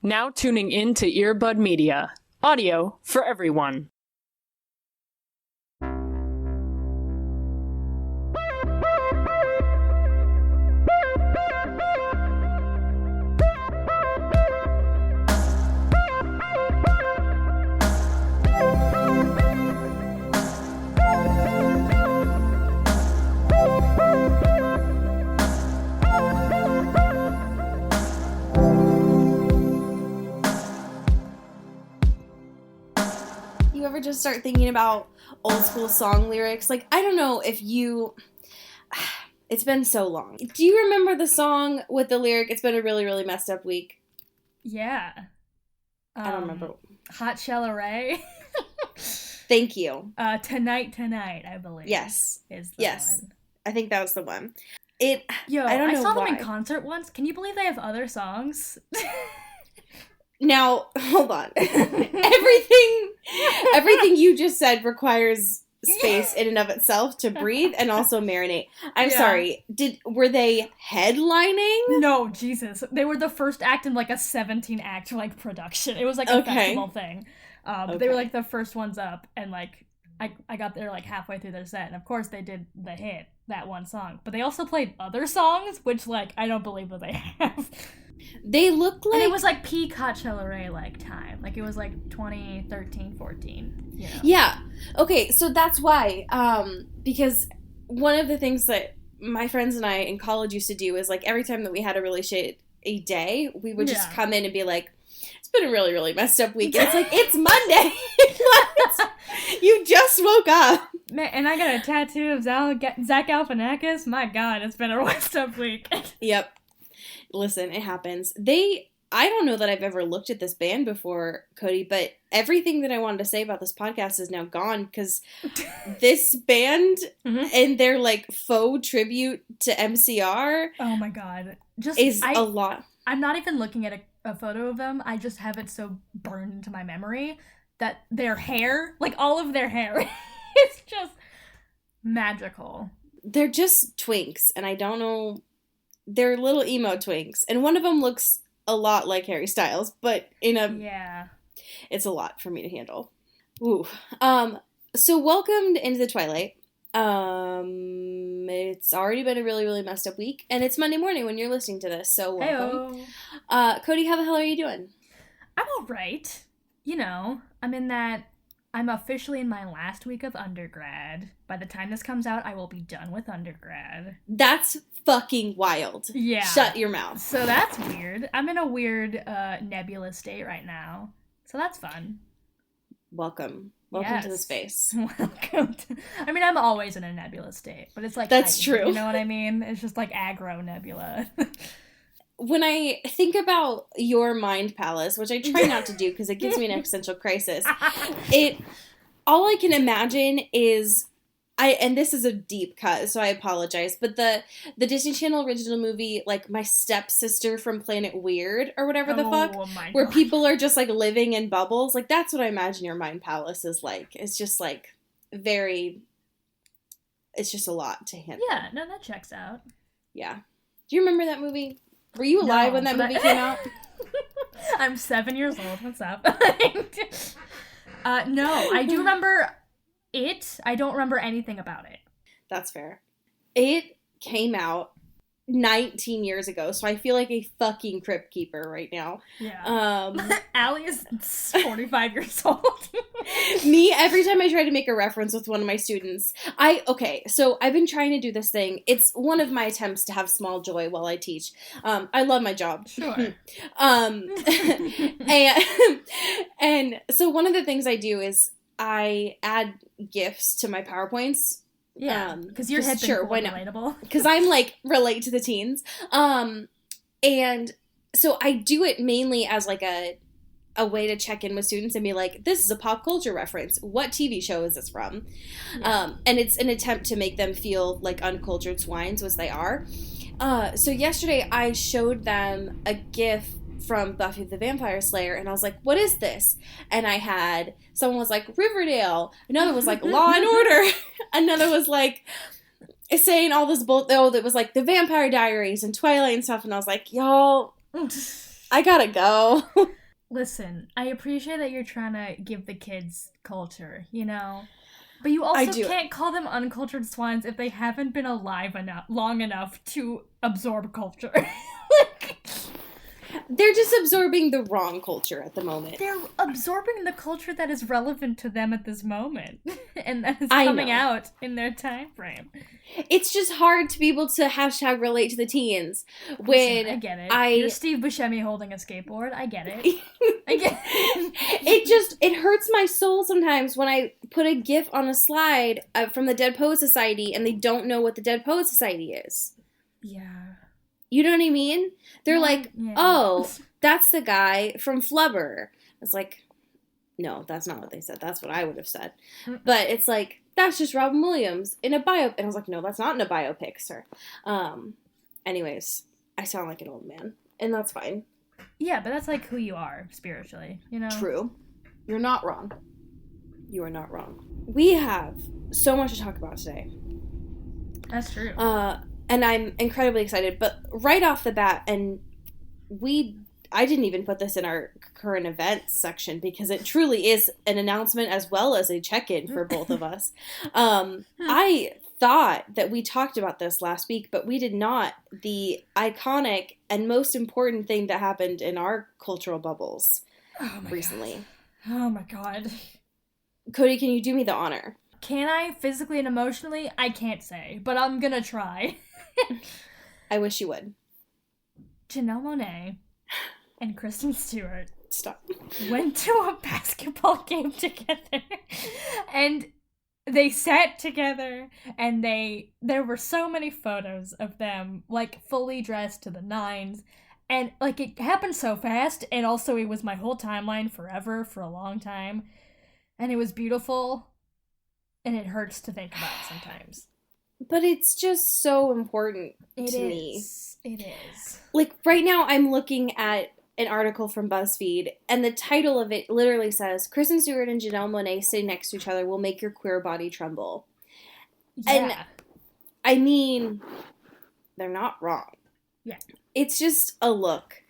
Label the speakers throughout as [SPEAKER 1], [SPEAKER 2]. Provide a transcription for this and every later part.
[SPEAKER 1] Now tuning in to Earbud Media. Audio for everyone.
[SPEAKER 2] Ever just start thinking about old school song lyrics? Like, I don't know if you... It's been so long. Do you remember the song with the lyric, "It's been a really, really messed up week"?
[SPEAKER 3] Yeah.
[SPEAKER 2] I don't remember.
[SPEAKER 3] Hot Shell Array.
[SPEAKER 2] Thank you.
[SPEAKER 3] Tonight, I believe.
[SPEAKER 2] Yes.
[SPEAKER 3] Is the one.
[SPEAKER 2] I think that was the one.
[SPEAKER 3] I don't know. I saw
[SPEAKER 2] why.
[SPEAKER 3] them in concert once. Can you believe they have other songs?
[SPEAKER 2] Now, hold on. Everything you just said requires space in and of itself to breathe and also marinate. I'm sorry. Were they headlining?
[SPEAKER 3] No, Jesus. They were the first act in like a 17-act like production. It was like a festival thing. They were like the first ones up, and like I got there like halfway through their set, and of course they did the hit, that one song. But they also played other songs, which like I don't believe that they have.
[SPEAKER 2] They look like...
[SPEAKER 3] And it was like peak Hot Shell Array like time. Like it was like 2013, 14. You know? Yeah.
[SPEAKER 2] Okay, so that's why. Because one of the things that my friends and I in college used to do is like every time that we had a really shitty day, we would just come in and be like, "It's been a really, really messed up week." And it's like, it's Monday. You just woke up.
[SPEAKER 3] Man, and I got a tattoo of Zach Galifianakis. My God, it's been a messed up week.
[SPEAKER 2] Yep. Listen, it happens. I don't know that I've ever looked at this band before, Cody, but everything that I wanted to say about this podcast is now gone because this band and their like faux tribute to MCR.
[SPEAKER 3] Oh my God.
[SPEAKER 2] A lot.
[SPEAKER 3] I'm not even looking at a photo of them. I just have it so burned into my memory that their hair, like all of their hair, is just magical.
[SPEAKER 2] They're just twinks, and I don't know... They're little emo twinks, and one of them looks a lot like Harry Styles, but it's a lot for me to handle. Ooh. So welcome into the Twilight. It's already been a really, really messed up week, and it's Monday morning when you're listening to this, so welcome. Heyo. Cody, how the hell are you doing?
[SPEAKER 3] I'm alright. You know, I'm officially in my last week of undergrad. By the time this comes out, I will be done with undergrad.
[SPEAKER 2] That's fucking wild.
[SPEAKER 3] Yeah.
[SPEAKER 2] Shut your mouth.
[SPEAKER 3] So that's weird. I'm in a weird nebula state right now. So that's fun.
[SPEAKER 2] Welcome to the space.
[SPEAKER 3] Welcome to... I'm always in a nebula state, but it's like...
[SPEAKER 2] That's true.
[SPEAKER 3] You know what I mean? It's just like aggro nebula.
[SPEAKER 2] When I think about your mind palace, which I try not to do because it gives me an existential crisis, all I can imagine is... and this is a deep cut, so I apologize, but the Disney Channel original movie, like My Stepsister from Planet Weird, or whatever the fuck, where people are just, like, living in bubbles, like, that's what I imagine your mind palace is like. It's just, like, it's just a lot to handle.
[SPEAKER 3] Yeah, no, that checks out.
[SPEAKER 2] Yeah. Do you remember that movie? Were you alive when that movie came out?
[SPEAKER 3] I'm 7 years old. What's up? No, I do remember... I don't remember anything about it.
[SPEAKER 2] That's fair. It came out 19 years ago, so I feel like a fucking crypt keeper right now.
[SPEAKER 3] Yeah. Allie is 45 years old.
[SPEAKER 2] Me, every time I try to make a reference with one of my students, so I've been trying to do this thing. It's one of my attempts to have small joy while I teach. I love my job.
[SPEAKER 3] Sure.
[SPEAKER 2] And so one of the things I do is I add GIFs to my PowerPoints.
[SPEAKER 3] Yeah, because you're hip and cool and relatable.
[SPEAKER 2] Because I'm, like, relate to the teens. And so I do it mainly as, like, a way to check in with students and be like, this is a pop culture reference. What TV show is this from? Yeah. And it's an attempt to make them feel like uncultured swines, which they are. So yesterday I showed them a GIF from Buffy the Vampire Slayer, and I was like, what is this? And I had, someone was like, Riverdale, another was like, Law and Order, another was like, saying all this it was like the Vampire Diaries and Twilight and stuff, and I was like, y'all, I gotta go.
[SPEAKER 3] Listen, I appreciate that you're trying to give the kids culture, you know? But you also can't call them uncultured swines if they haven't been alive long enough to absorb culture.
[SPEAKER 2] They're just absorbing the wrong culture at the moment.
[SPEAKER 3] They're absorbing the culture that is relevant to them at this moment. And that is coming out in their time frame.
[SPEAKER 2] It's just hard to be able to # relate to the teens. When
[SPEAKER 3] listen, I get it. You're Steve Buscemi holding a skateboard. I get it.
[SPEAKER 2] It hurts my soul sometimes when I put a GIF on a slide from the Dead Poets Society and they don't know what the Dead Poets Society is.
[SPEAKER 3] Yeah.
[SPEAKER 2] You know what I mean? They're oh, that's the guy from Flubber. It's like, no, that's not what they said. That's what I would have said. But it's like, that's just Robin Williams in a biopic. And I was like, no, that's not in a biopic, sir. Anyways, I sound like an old man. And that's fine.
[SPEAKER 3] Yeah, but that's like who you are spiritually, you know?
[SPEAKER 2] True. You're not wrong. You are not wrong. We have so much to talk about today.
[SPEAKER 3] That's true.
[SPEAKER 2] And I'm incredibly excited. But right off the bat, and I didn't even put this in our current events section because it truly is an announcement as well as a check-in for both of us. I thought that we talked about this last week, but we did not. The iconic and most important thing that happened in our cultural bubbles recently.
[SPEAKER 3] God. Oh my God.
[SPEAKER 2] Cody, can you do me the honor?
[SPEAKER 3] Can I physically and emotionally? I can't say, but I'm gonna try.
[SPEAKER 2] I wish you would.
[SPEAKER 3] Janelle Monáe and Kristen Stewart
[SPEAKER 2] went
[SPEAKER 3] to a basketball game together, and they sat together, and there were so many photos of them, like, fully dressed to the nines, and, like, it happened so fast, and also it was my whole timeline forever, for a long time, and it was beautiful, and it hurts to think about sometimes.
[SPEAKER 2] But it's just so important to me.
[SPEAKER 3] It is.
[SPEAKER 2] Like, right now I'm looking at an article from BuzzFeed, and the title of it literally says, Kristen Stewart and Janelle Monáe sitting next to each other will make your queer body tremble.
[SPEAKER 3] Yeah.
[SPEAKER 2] And, I mean, they're not wrong.
[SPEAKER 3] Yeah.
[SPEAKER 2] It's just a look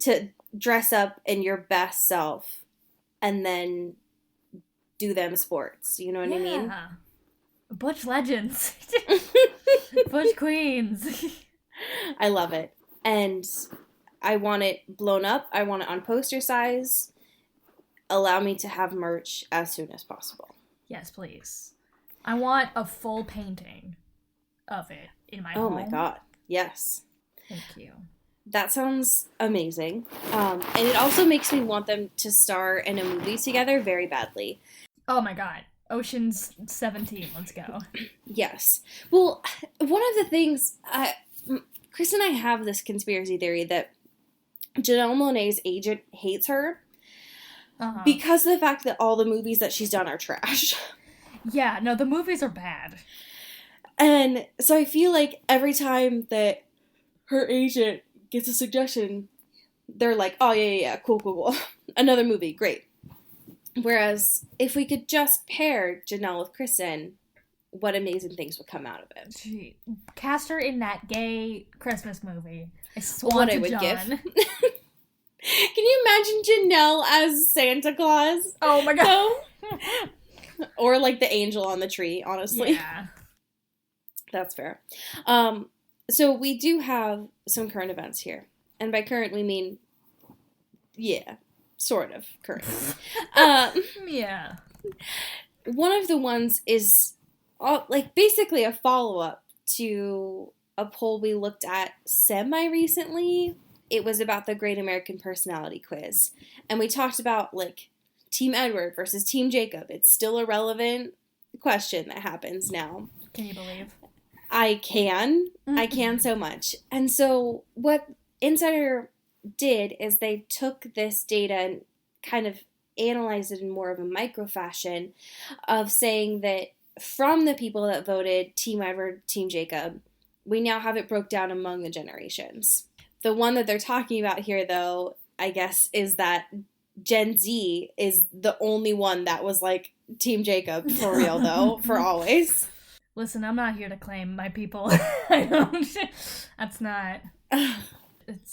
[SPEAKER 2] to dress up in your best self and then do them sports. You know what I mean?
[SPEAKER 3] Butch legends. Butch queens.
[SPEAKER 2] I love it. And I want it blown up. I want it on poster size. Allow me to have merch as soon as possible.
[SPEAKER 3] Yes, please. I want a full painting of it in my home.
[SPEAKER 2] Oh my God. Yes.
[SPEAKER 3] Thank you.
[SPEAKER 2] That sounds amazing. And it also makes me want them to star in a movie together very badly.
[SPEAKER 3] Oh my God. Ocean's 17, let's go.
[SPEAKER 2] Yes. Well, one of the things, Chris and I have this conspiracy theory that Janelle Monáe's agent hates her because of the fact that all the movies that she's done are trash.
[SPEAKER 3] Yeah, no, the movies are bad.
[SPEAKER 2] And so I feel like every time that her agent gets a suggestion, they're like, oh, yeah, cool. Another movie, great. Whereas, if we could just pair Janelle with Kristen, what amazing things would come out of it.
[SPEAKER 3] Gee, cast her in that gay Christmas movie. I swan
[SPEAKER 2] what
[SPEAKER 3] to
[SPEAKER 2] I would
[SPEAKER 3] John.
[SPEAKER 2] give. Can you imagine Janelle as Santa Claus?
[SPEAKER 3] Oh my God.
[SPEAKER 2] No? Or like the angel on the tree, honestly.
[SPEAKER 3] Yeah.
[SPEAKER 2] That's fair. So we do have some current events here. And by current, we mean, yeah, sort of current.
[SPEAKER 3] Yeah.
[SPEAKER 2] One of the ones is basically a follow-up to a poll we looked at semi-recently. It was about the Great American Personality Quiz. And we talked about, like, Team Edward versus Team Jacob. It's still a relevant question that happens now.
[SPEAKER 3] Can you believe?
[SPEAKER 2] I can. Mm-hmm. I can so much. And so what Insider did is they took this data and kind of analyzed it in more of a micro fashion of saying that from the people that voted Team Edward, Team Jacob, we now have it broke down among the generations. The one that they're talking about here, though, I guess, is that Gen Z is the only one that was like Team Jacob for real, though, for always.
[SPEAKER 3] Listen, I'm not here to claim my people. I don't. That's not.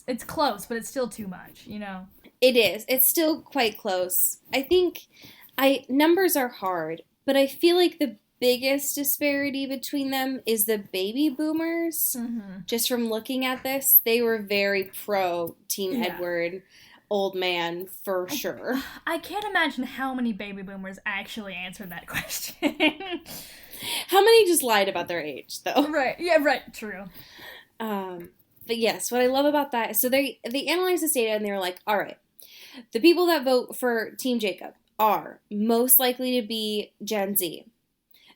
[SPEAKER 3] it's close, but it's still too much, you know?
[SPEAKER 2] It is. It's still quite close. I think numbers are hard, but I feel like the biggest disparity between them is the baby boomers. Mm-hmm. Just from looking at this, they were very pro Team Edward, old man, for sure.
[SPEAKER 3] I can't imagine how many baby boomers actually answered that question.
[SPEAKER 2] How many just lied about their age, though?
[SPEAKER 3] Right. Yeah, right. True.
[SPEAKER 2] But yes, what I love about that, so they analyzed this data and they were like, all right, the people that vote for Team Jacob are most likely to be Gen Z.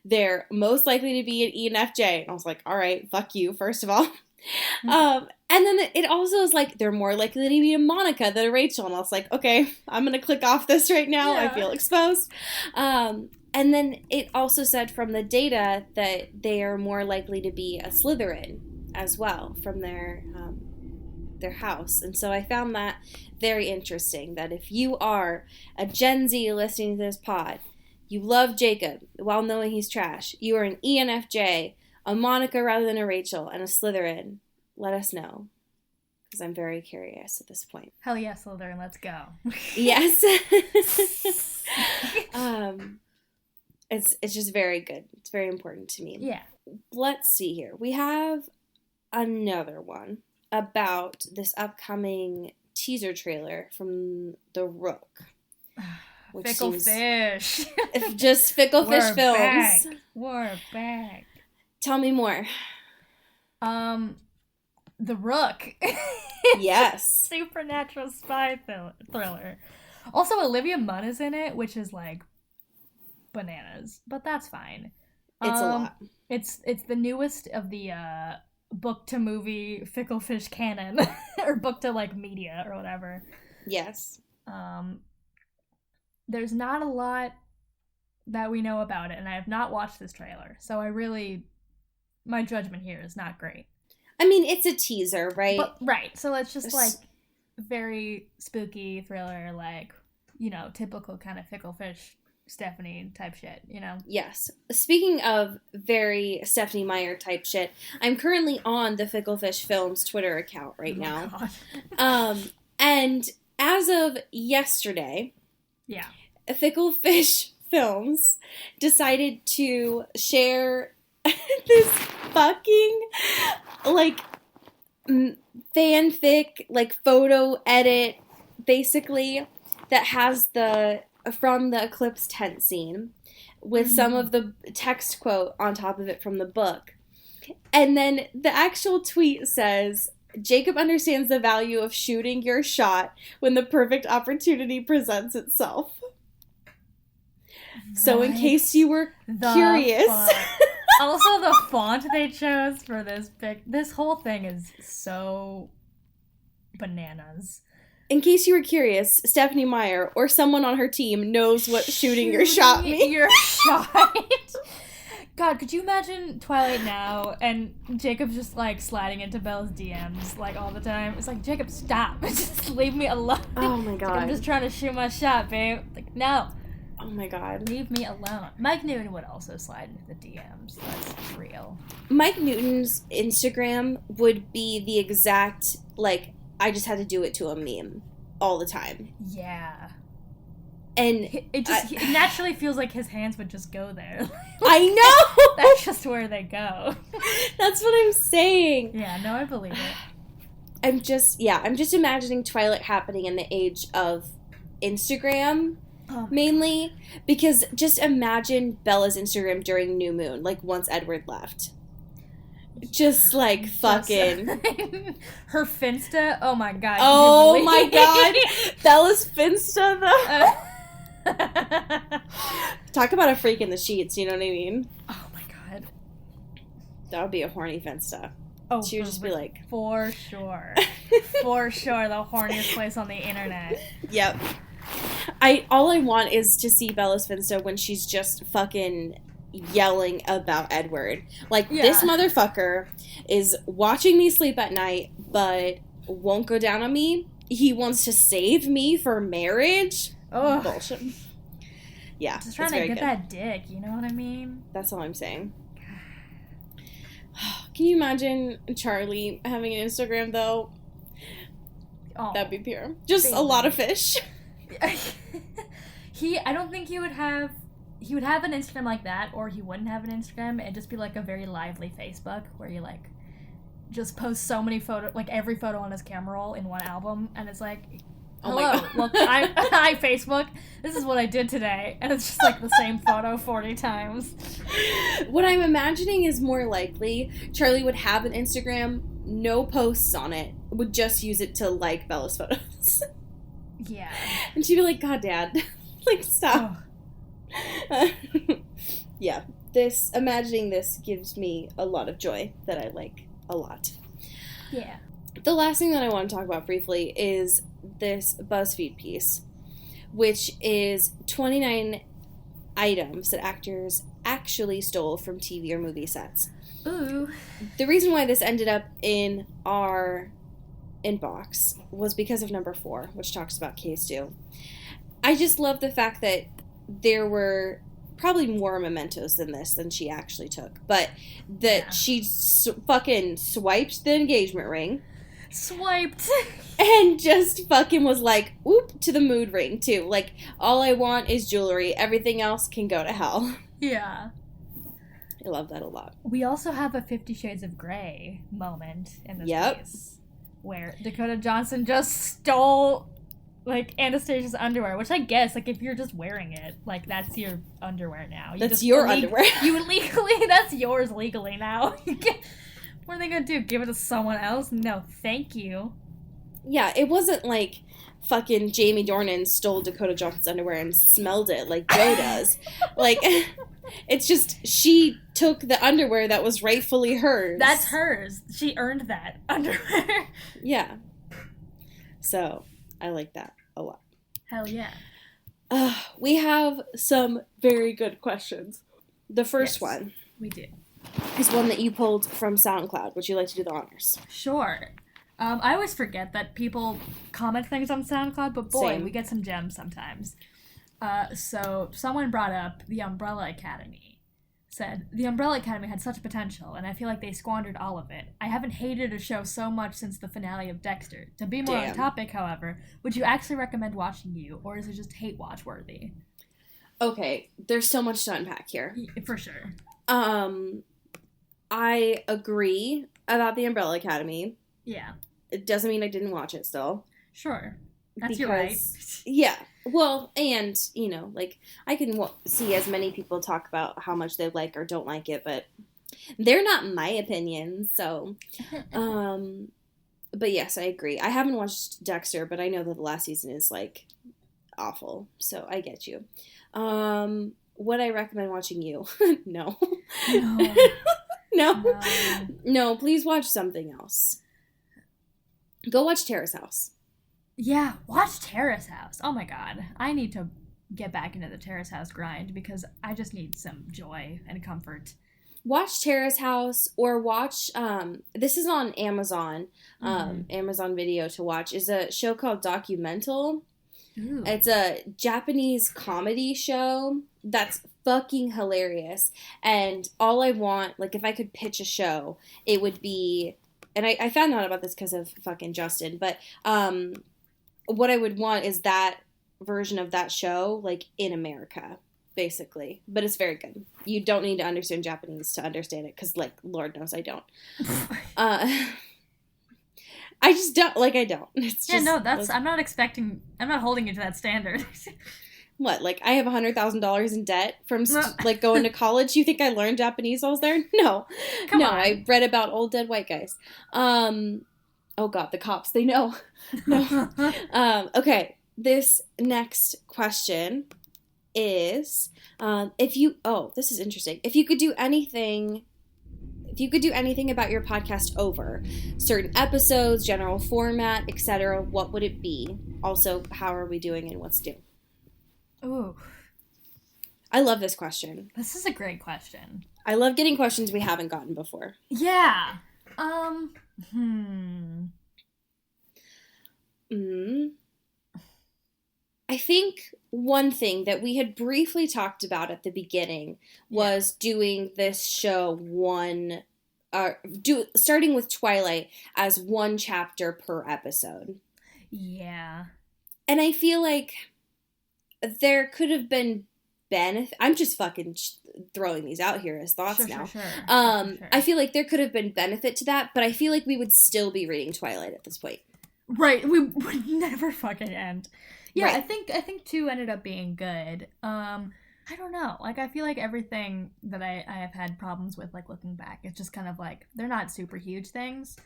[SPEAKER 2] They're most likely to be an ENFJ. And I was like, all right, fuck you, first of all. Mm-hmm. And then it also is like, they're more likely to be a Monica than a Rachel. And I was like, okay, I'm going to click off this right now. Yeah. I feel exposed. And then it also said from the data that they are more likely to be a Slytherin as well from their house. And so I found that very interesting, that if you are a Gen Z listening to this pod, you love Jacob while knowing he's trash, you are an ENFJ, a Monica rather than a Rachel, and a Slytherin, let us know. Because I'm very curious at this point.
[SPEAKER 3] Hell yeah, Slytherin, let's go.
[SPEAKER 2] Yes. It's just very good. It's very important to me.
[SPEAKER 3] Yeah. Let's
[SPEAKER 2] see here. We have another one about this upcoming teaser trailer from The Rook.
[SPEAKER 3] Fickle Fish.
[SPEAKER 2] Just Fickle Fish Films.
[SPEAKER 3] Back. We're back.
[SPEAKER 2] Tell me more.
[SPEAKER 3] The Rook.
[SPEAKER 2] Yes.
[SPEAKER 3] Supernatural spy thriller. Also, Olivia Munn is in it, which is like bananas, but that's fine.
[SPEAKER 2] It's a lot.
[SPEAKER 3] It's the newest of the book to movie Fickle Fish canon, or book to like media or whatever.
[SPEAKER 2] Yes.
[SPEAKER 3] There's not a lot that we know about it, and I have not watched this trailer, so my judgment here is not great.
[SPEAKER 2] I mean, it's a teaser, right?
[SPEAKER 3] Right, so it's just like very spooky thriller, like, you know, typical kind of Fickle Fish Stephanie type shit, you know?
[SPEAKER 2] Yes. Speaking of very Stephanie Meyer type shit, I'm currently on the Fickle Fish Films Twitter account right now. And as of yesterday, Fickle Fish Films decided to share this fucking, like, fanfic, like, photo edit, basically, that has from the Eclipse tent scene with some of the text quote on top of it from the book. And then the actual tweet says, Jacob understands the value of shooting your shot when the perfect opportunity presents itself. So in case you were curious.
[SPEAKER 3] Also, the font they chose for this whole thing is so bananas.
[SPEAKER 2] In case you were curious, Stephanie Meyer or someone on her team knows what shooting your shot means.
[SPEAKER 3] Your shot. God, could you imagine Twilight now and Jacob just like sliding into Belle's DMs like all the time? It's like, Jacob, stop. Just leave me alone.
[SPEAKER 2] Oh my God.
[SPEAKER 3] Like, I'm just trying to shoot my shot, babe. Like, no.
[SPEAKER 2] Oh my God.
[SPEAKER 3] Leave me alone. Mike Newton would also slide into the DMs. That's real.
[SPEAKER 2] Mike Newton's Instagram would be the exact, like, I just had to do it to a meme all the time.
[SPEAKER 3] Yeah.
[SPEAKER 2] And
[SPEAKER 3] it naturally feels like his hands would just go there.
[SPEAKER 2] I know!
[SPEAKER 3] That's just where they go.
[SPEAKER 2] That's what I'm saying.
[SPEAKER 3] Yeah, no, I believe it.
[SPEAKER 2] I'm just imagining Twilight happening in the age of Instagram, mainly. Because just imagine Bella's Instagram during New Moon, like once Edward left. Just like fucking
[SPEAKER 3] her Finsta. Oh my God.
[SPEAKER 2] Oh my God. Bella's Finsta though. Talk about a freak in the sheets, you know what I mean?
[SPEAKER 3] Oh my God.
[SPEAKER 2] That would be a horny Finsta.
[SPEAKER 3] Oh,
[SPEAKER 2] she would just be like,
[SPEAKER 3] for sure. For sure, the horniest place on the internet.
[SPEAKER 2] Yep. All I want is to see Bella's Finsta when she's just fucking yelling about Edward. Like, this motherfucker is watching me sleep at night, but won't go down on me. He wants to save me for marriage. Oh, bullshit. Yeah,
[SPEAKER 3] just trying to get that dick. You know what I mean?
[SPEAKER 2] That's all I'm saying. Can you imagine Charlie having an Instagram though?
[SPEAKER 3] Oh,
[SPEAKER 2] that'd be pure. Just a lot of fish.
[SPEAKER 3] I don't think he would have an Instagram like that, or he wouldn't have an Instagram. It'd just be like a very lively Facebook where he like just posts so many photos, like every photo on his camera roll in one album, and it's like, hello, well, hi Facebook, this is what I did today, and it's just like the same photo 40 times.
[SPEAKER 2] What I'm imagining is more likely Charlie would have an Instagram, no posts on it, would just use it to like Bella's photos.
[SPEAKER 3] Yeah.
[SPEAKER 2] And she'd be like, God, Dad, like, stop. Yeah, imagining this gives me a lot of joy that I like a lot.
[SPEAKER 3] Yeah.
[SPEAKER 2] The last thing that I want to talk about briefly is this BuzzFeed piece, which is 29 items that actors actually stole from TV or movie sets.
[SPEAKER 3] Ooh.
[SPEAKER 2] The reason why this ended up in our inbox was because of number 4, which talks about Case 2. I just love the fact that there were probably more mementos than she actually took, but that she fucking swiped the engagement ring.
[SPEAKER 3] Swiped.
[SPEAKER 2] And just fucking was like, oop, to the mood ring, too. Like, all I want is jewelry. Everything else can go to hell.
[SPEAKER 3] Yeah.
[SPEAKER 2] I love that a lot.
[SPEAKER 3] We also have a 50 Shades of Grey moment in this piece, where Dakota Johnson just stole, like, Anastasia's underwear, which I guess, like, if you're just wearing it, like, that's your underwear now.
[SPEAKER 2] That's your underwear.
[SPEAKER 3] That's yours legally now. What are they gonna do? Give it to someone else? No, thank you.
[SPEAKER 2] Yeah, it wasn't like fucking Jamie Dornan stole Dakota Johnson's underwear and smelled it like Joe does. Like, it's just she took the underwear that was rightfully hers.
[SPEAKER 3] That's hers. She earned that underwear.
[SPEAKER 2] Yeah. So, I like that a lot.
[SPEAKER 3] Hell yeah.
[SPEAKER 2] We have some very good questions. The first one.
[SPEAKER 3] We do.
[SPEAKER 2] Is one that you pulled from SoundCloud. Would you like to do the honors?
[SPEAKER 3] Sure. I always forget that people comment things on SoundCloud, but boy,
[SPEAKER 2] Same.
[SPEAKER 3] We get some gems sometimes. So someone brought up the Umbrella Academy. Said, the Umbrella Academy had such potential, and I feel like they squandered all of it. I haven't hated a show so much since the finale of Dexter. To be more on topic, however, would you actually recommend watching You, or is it just hate-watch worthy?
[SPEAKER 2] Okay, there's so much to unpack here.
[SPEAKER 3] For sure.
[SPEAKER 2] I agree about the Umbrella Academy.
[SPEAKER 3] Yeah.
[SPEAKER 2] It doesn't mean I didn't watch it still.
[SPEAKER 3] Sure. That's your right.
[SPEAKER 2] Yeah. Well, and, you know, like, I can see as many people talk about how much they like or don't like it, but they're not my opinions, so. But yes, I agree. I haven't watched Dexter, but I know that the last season is, like, awful, so I get you. Would I recommend watching You? No. No, please watch something else. Go watch Terrace House.
[SPEAKER 3] Yeah, watch Terrace House. Oh my god. I need to get back into the Terrace House grind because I just need some joy and comfort.
[SPEAKER 2] Watch Terrace House or watch, this is on Amazon, Amazon Video to watch, is a show called Documental. Ooh. It's a Japanese comedy show that's fucking hilarious. And all I want, like, if I could pitch a show, it would be, and I found out about this because of fucking Justin, but what I would want is that version of that show, like, in America, basically. But it's very good. You don't need to understand Japanese to understand it, because, like, Lord knows I don't. I just don't, like, I don't. It's just,
[SPEAKER 3] I'm not holding you to that standard.
[SPEAKER 2] What, like, I have $100,000 in debt from, like, going to college? You think I learned Japanese while I was there? No.
[SPEAKER 3] Come on.
[SPEAKER 2] I read about old dead white guys. Oh god, the cops, they know. No. Okay, this next question is, this is interesting. If you could do anything about your podcast over, certain episodes, general format, etc., what would it be? Also, how are we doing and what's due?
[SPEAKER 3] Ooh.
[SPEAKER 2] I love this question.
[SPEAKER 3] This is a great question.
[SPEAKER 2] I love getting questions we haven't gotten before.
[SPEAKER 3] Yeah.
[SPEAKER 2] I think one thing that we had briefly talked about at the beginning was doing this show starting with Twilight as one chapter per episode.
[SPEAKER 3] Yeah.
[SPEAKER 2] And I feel like there could have been benefit. I'm just fucking throwing these out here as thoughts now.
[SPEAKER 3] Sure.
[SPEAKER 2] I feel like there could have been benefit to that, but I feel like we would still be reading Twilight at this point.
[SPEAKER 3] Right, we would never fucking end. Yeah,
[SPEAKER 2] Right.
[SPEAKER 3] I think 2 ended up being good. I don't know. Like, I feel like everything that I have had problems with, like, looking back, it's just kind of like, they're not super huge things.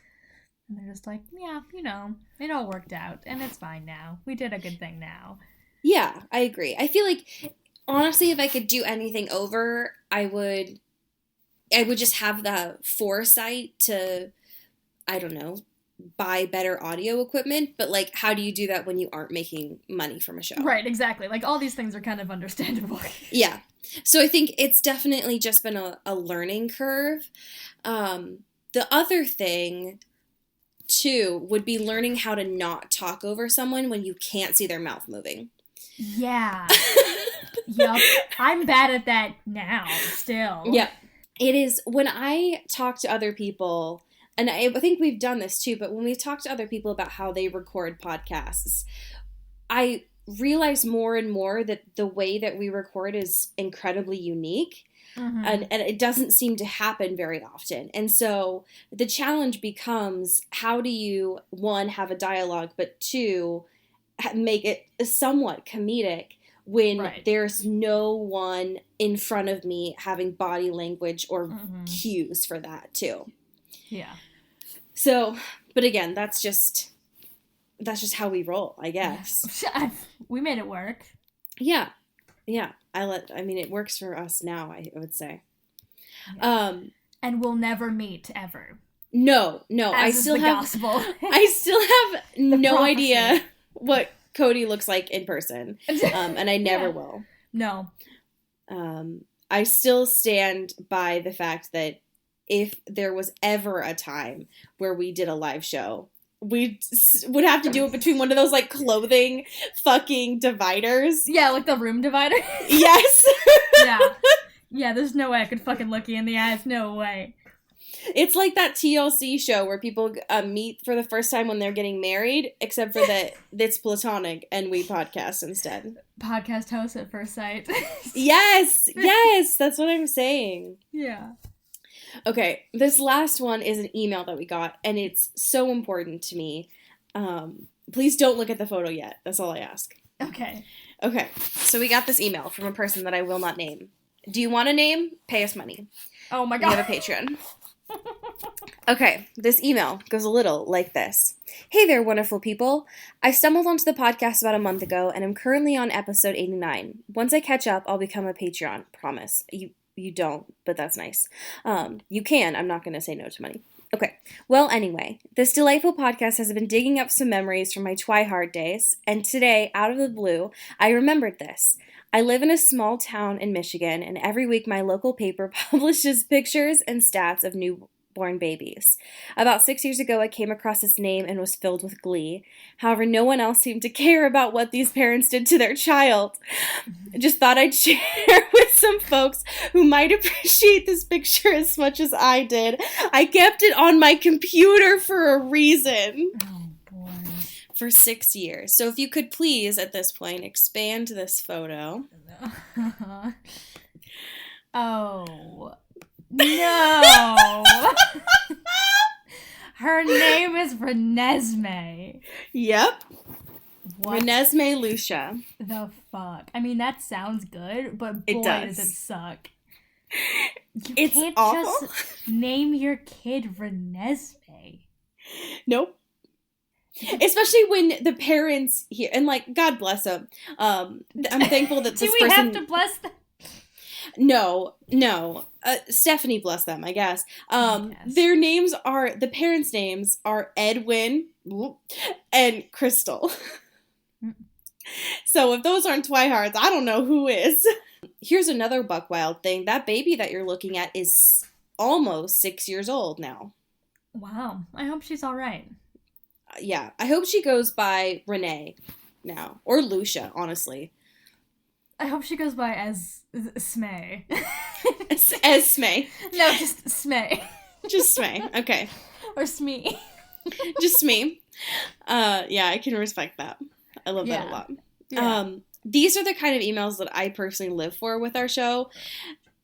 [SPEAKER 3] And they're just like, yeah, you know, it all worked out, and it's fine now. We did a good thing now.
[SPEAKER 2] Yeah, I agree. I feel like, honestly, if I could do anything over, I would just have the foresight to, I don't know, buy better audio equipment, but like, how do you do that when you aren't making money from a show?
[SPEAKER 3] Right, exactly. Like, all these things are kind of understandable.
[SPEAKER 2] Yeah. So I think it's definitely just been a learning curve. The other thing, too, would be learning how to not talk over someone when you can't see their mouth moving.
[SPEAKER 3] Yeah. Yup. I'm bad at that now, still.
[SPEAKER 2] Yeah. It is, when I talk to other people, and I think we've done this too, but when we talk to other people about how they record podcasts, I realize more and more that the way that we record is incredibly unique.
[SPEAKER 3] Mm-hmm.
[SPEAKER 2] And it doesn't seem to happen very often. And so the challenge becomes, how do you, 1, have a dialogue, but 2, make it somewhat comedic when there's no one in front of me having body language or cues for that too.
[SPEAKER 3] Yeah.
[SPEAKER 2] So, but again, that's just how we roll, I guess.
[SPEAKER 3] We made it work.
[SPEAKER 2] Yeah. I mean, it works for us now, I would say.
[SPEAKER 3] Yeah. And we'll never meet ever.
[SPEAKER 2] No. I still have no idea what Cody looks like in person. And I never will.
[SPEAKER 3] No.
[SPEAKER 2] I still stand by the fact that if there was ever a time where we did a live show, we would have to do it between one of those, like, clothing fucking dividers.
[SPEAKER 3] Yeah, like the room divider.
[SPEAKER 2] Yes.
[SPEAKER 3] Yeah, there's no way I could fucking look you in the eyes. No way.
[SPEAKER 2] It's like that TLC show where people meet for the first time when they're getting married, except for that it's platonic and we podcast instead.
[SPEAKER 3] Podcast host at first sight.
[SPEAKER 2] Yes, that's what I'm saying.
[SPEAKER 3] Yeah.
[SPEAKER 2] Okay, this last one is an email that we got, and it's so important to me. Please don't look at the photo yet. That's all I ask.
[SPEAKER 3] Okay,
[SPEAKER 2] so we got this email from a person that I will not name. Do you want a name? Pay us money.
[SPEAKER 3] Oh my god.
[SPEAKER 2] We have a Patreon. Okay, this email goes a little like this. Hey there, wonderful people. I stumbled onto the podcast about a month ago, and I'm currently on episode 89. Once I catch up, I'll become a Patreon. Promise. You don't, but that's nice. You can. I'm not going to say no to money. Okay. Well, anyway, this delightful podcast has been digging up some memories from my Twihard days, and today, out of the blue, I remembered this. I live in a small town in Michigan, and every week my local paper publishes pictures and stats of newborn babies. About 6 years ago, I came across this name and was filled with glee. However, no one else seemed to care about what these parents did to their child. I just thought I'd share with some folks who might appreciate this picture as much as I did. I kept it on my computer for a reason.
[SPEAKER 3] Oh, boy.
[SPEAKER 2] For 6 years. So if you could please, at this point, expand this photo.
[SPEAKER 3] Oh. No! Her name is Renesmee.
[SPEAKER 2] Yep.
[SPEAKER 3] What
[SPEAKER 2] Renesmee Lucia.
[SPEAKER 3] the fuck? I mean, that sounds good, but boy, does it suck. You can't
[SPEAKER 2] awful.
[SPEAKER 3] just name your kid Renesmee.
[SPEAKER 2] Nope. Especially when the parents here, and like, God bless them. I'm thankful that this
[SPEAKER 3] Do we
[SPEAKER 2] person...
[SPEAKER 3] have to bless them?
[SPEAKER 2] No. Stephanie bless them, I guess.
[SPEAKER 3] Yes.
[SPEAKER 2] Their names are, the parents' names are Edwin and Crystal. So if those aren't Twihards, I don't know who is. Here's another buck wild thing. That baby that you're looking at is almost 6 years old now.
[SPEAKER 3] Wow. I hope she's all right.
[SPEAKER 2] Yeah. I hope she goes by Renee now. Or Lucia, honestly.
[SPEAKER 3] I hope she goes by as Smay.
[SPEAKER 2] As Smay.
[SPEAKER 3] No, just Smay.
[SPEAKER 2] Just Smay. Okay.
[SPEAKER 3] Or Smee.
[SPEAKER 2] Just me. Yeah, I can respect that. I love that a lot.
[SPEAKER 3] Yeah.
[SPEAKER 2] These are the kind of emails that I personally live for with our show.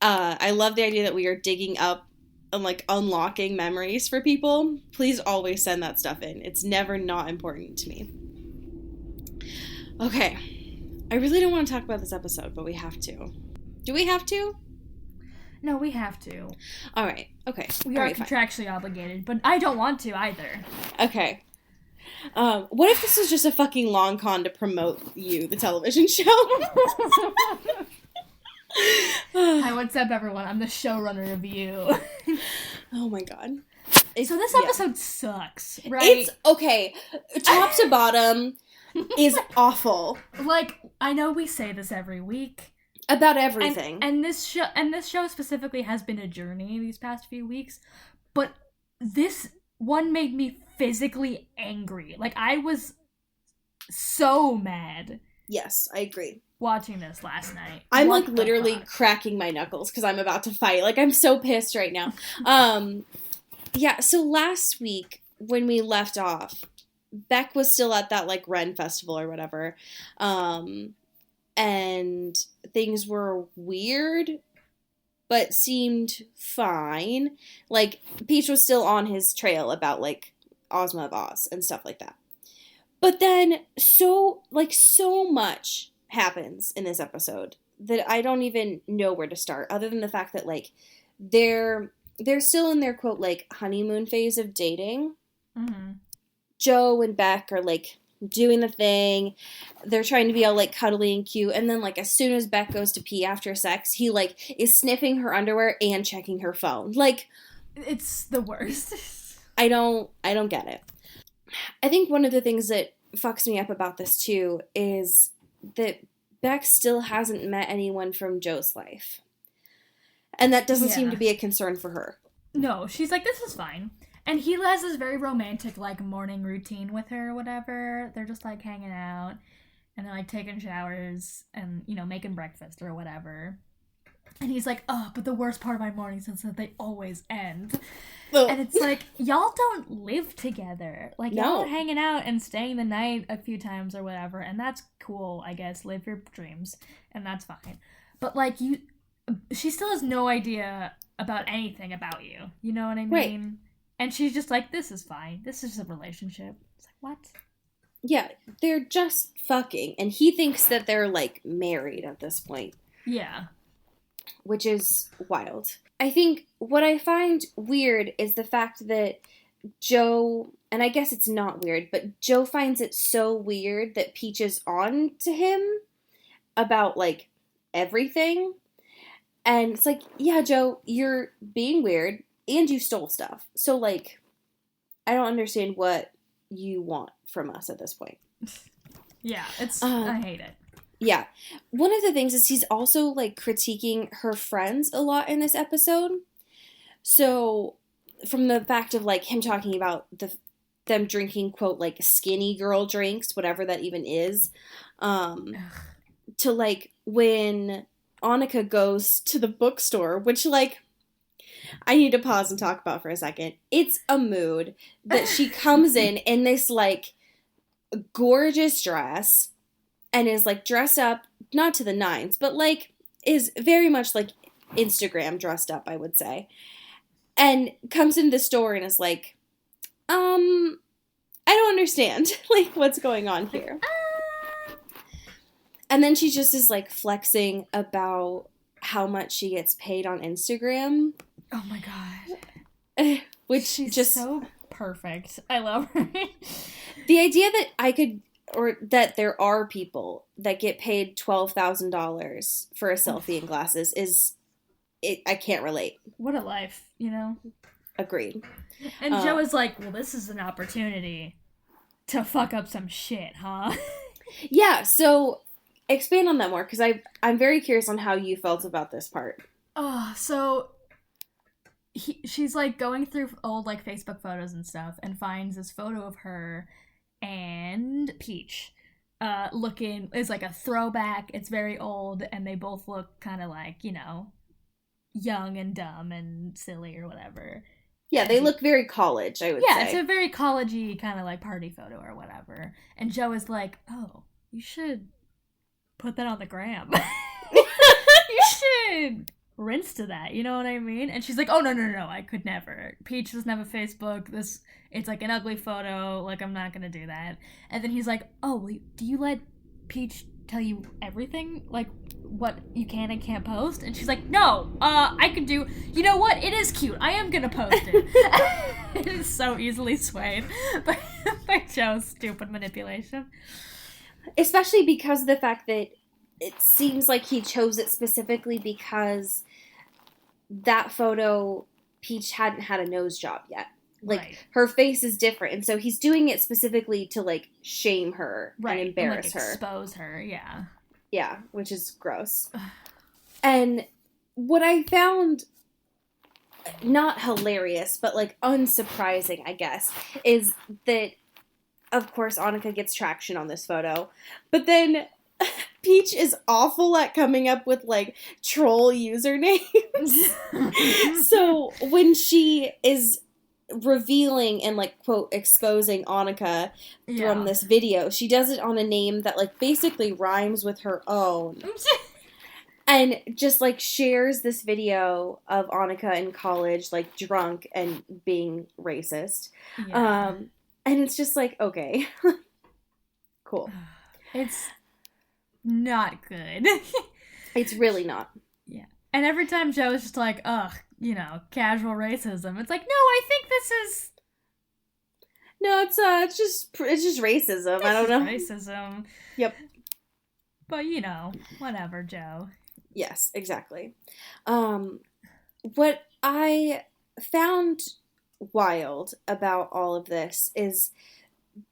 [SPEAKER 2] I love the idea that we are digging up and like unlocking memories for people. Please always send that stuff in. It's never not important to me. Okay. I really don't want to talk about this episode, but we have to. Do we have to?
[SPEAKER 3] No, we have to.
[SPEAKER 2] All right. Okay.
[SPEAKER 3] We are contractually obligated, but I don't want to either.
[SPEAKER 2] Okay. What if this was just a fucking long con to promote You, the television show?
[SPEAKER 3] Hi, what's up, everyone? I'm the showrunner of You.
[SPEAKER 2] Oh my god.
[SPEAKER 3] So this episode sucks, right?
[SPEAKER 2] It's okay. Top to bottom is awful.
[SPEAKER 3] Like, I know we say this every week.
[SPEAKER 2] About everything.
[SPEAKER 3] And this show specifically has been a journey these past few weeks, but this one made me physically angry. Like, I was so mad.
[SPEAKER 2] Yes, I agree.
[SPEAKER 3] Watching this last night.
[SPEAKER 2] I'm like literally cracking my knuckles because I'm about to fight. Like, I'm so pissed right now. Yeah, so last week when we left off, Beck was still at that like Ren festival or whatever. And things were weird, but seemed fine. Like, Peach was still on his trail about, like, Ozma of Oz and stuff like that. But then, so much happens in this episode that I don't even know where to start, other than the fact that, like, they're still in their, quote, like, honeymoon phase of dating.
[SPEAKER 3] Mm-hmm.
[SPEAKER 2] Joe and Beck are, like, doing the thing. They're trying to be all like cuddly and cute, and then like as soon as Beck goes to pee after sex, he like is sniffing her underwear and checking her phone. Like,
[SPEAKER 3] it's the worst.
[SPEAKER 2] I don't get it. I think one of the things that fucks me up about this too is that Beck still hasn't met anyone from Joe's life, and that doesn't seem to be a concern for her.
[SPEAKER 3] No, she's like, this is fine. And he has this very romantic, like, morning routine with her or whatever. They're just, like, hanging out. And they're, like, taking showers and, you know, making breakfast or whatever. And he's like, oh, but the worst part of my mornings is that they always end. Ugh. And it's like, y'all don't live together. Like, y'all are hanging out and staying the night a few times or whatever. And that's cool, I guess. Live your dreams. And that's fine. But, like, she still has no idea about anything about you. You know what I mean?
[SPEAKER 2] Right.
[SPEAKER 3] And she's just like, this is fine. This is a relationship. It's like, what?
[SPEAKER 2] Yeah, they're just fucking. And he thinks that they're, like, married at this point.
[SPEAKER 3] Yeah.
[SPEAKER 2] Which is wild. I think what I find weird is the fact that Joe, and I guess it's not weird, but Joe finds it so weird that Peach is on to him about, like, everything. And it's like, yeah, Joe, you're being weird. And you stole stuff. So, like, I don't understand what you want from us at this point.
[SPEAKER 3] Yeah, I hate it.
[SPEAKER 2] Yeah. One of the things is he's also, like, critiquing her friends a lot in this episode. So, from the fact of, like, him talking about them drinking, quote, like, skinny girl drinks, whatever that even is, to, like, when Annika goes to the bookstore, which, like, I need to pause and talk about for a second. It's a mood that she comes in this, like, gorgeous dress and is, like, dressed up, not to the nines, but, like, is very much, like, Instagram dressed up, I would say. And comes into the store and is like, I don't understand, like, what's going on here. And then she just is, like, flexing about how much she gets paid on Instagram.
[SPEAKER 3] Oh my god.
[SPEAKER 2] Which
[SPEAKER 3] she's
[SPEAKER 2] just
[SPEAKER 3] so perfect. I love her.
[SPEAKER 2] The idea that that there are people that get paid $12,000 for a selfie in glasses I can't relate.
[SPEAKER 3] What a life, you know?
[SPEAKER 2] Agreed.
[SPEAKER 3] And Joe is like, well, this is an opportunity to fuck up some shit, huh?
[SPEAKER 2] Yeah, so expand on that more, because I'm very curious on how you felt about this part.
[SPEAKER 3] So she's like going through old like Facebook photos and stuff and finds this photo of her and Peach looking is like a throwback. It's very old and they both look kind of like, you know, young and dumb and silly or whatever.
[SPEAKER 2] Yeah, they look very college, I would say.
[SPEAKER 3] Yeah, it's a very college-y kind of like party photo or whatever. And Joe is like, oh, you should put that on the gram. You should rinse to that, you know what I mean? And she's like, oh, no, I could never. Peach doesn't have a Facebook. It's like an ugly photo. Like, I'm not gonna do that. And then he's like, oh, wait, do you let Peach tell you everything? Like, what you can and can't post? And she's like, no, I could do, you know what? It is cute. I am gonna post it. It is so easily swayed by Joe's stupid manipulation.
[SPEAKER 2] Especially because of the fact that it seems like he chose it specifically because that photo, Peach hadn't had a nose job yet. Like, right. Her face is different, and so he's doing it specifically to, like, shame her and embarrass her.
[SPEAKER 3] Expose her, yeah.
[SPEAKER 2] Yeah, which is gross. And what I found not hilarious, but, like, unsurprising, I guess, is that, of course, Annika gets traction on this photo, but then Peach is awful at coming up with, like, troll usernames. So when she is revealing and, like, quote, exposing Annika from this video, she does it on a name that, like, basically rhymes with her own. And just, like, shares this video of Annika in college, like, drunk and being racist. Yeah. And it's just like, okay. Cool.
[SPEAKER 3] It's not good.
[SPEAKER 2] It's really not.
[SPEAKER 3] Yeah. And every time Joe is just like, ugh, you know, casual racism. It's like, no, I think this is...
[SPEAKER 2] No, it's just racism. I don't know.
[SPEAKER 3] Racism.
[SPEAKER 2] Yep.
[SPEAKER 3] But, you know, whatever, Joe.
[SPEAKER 2] Yes, exactly. What I found wild about all of this is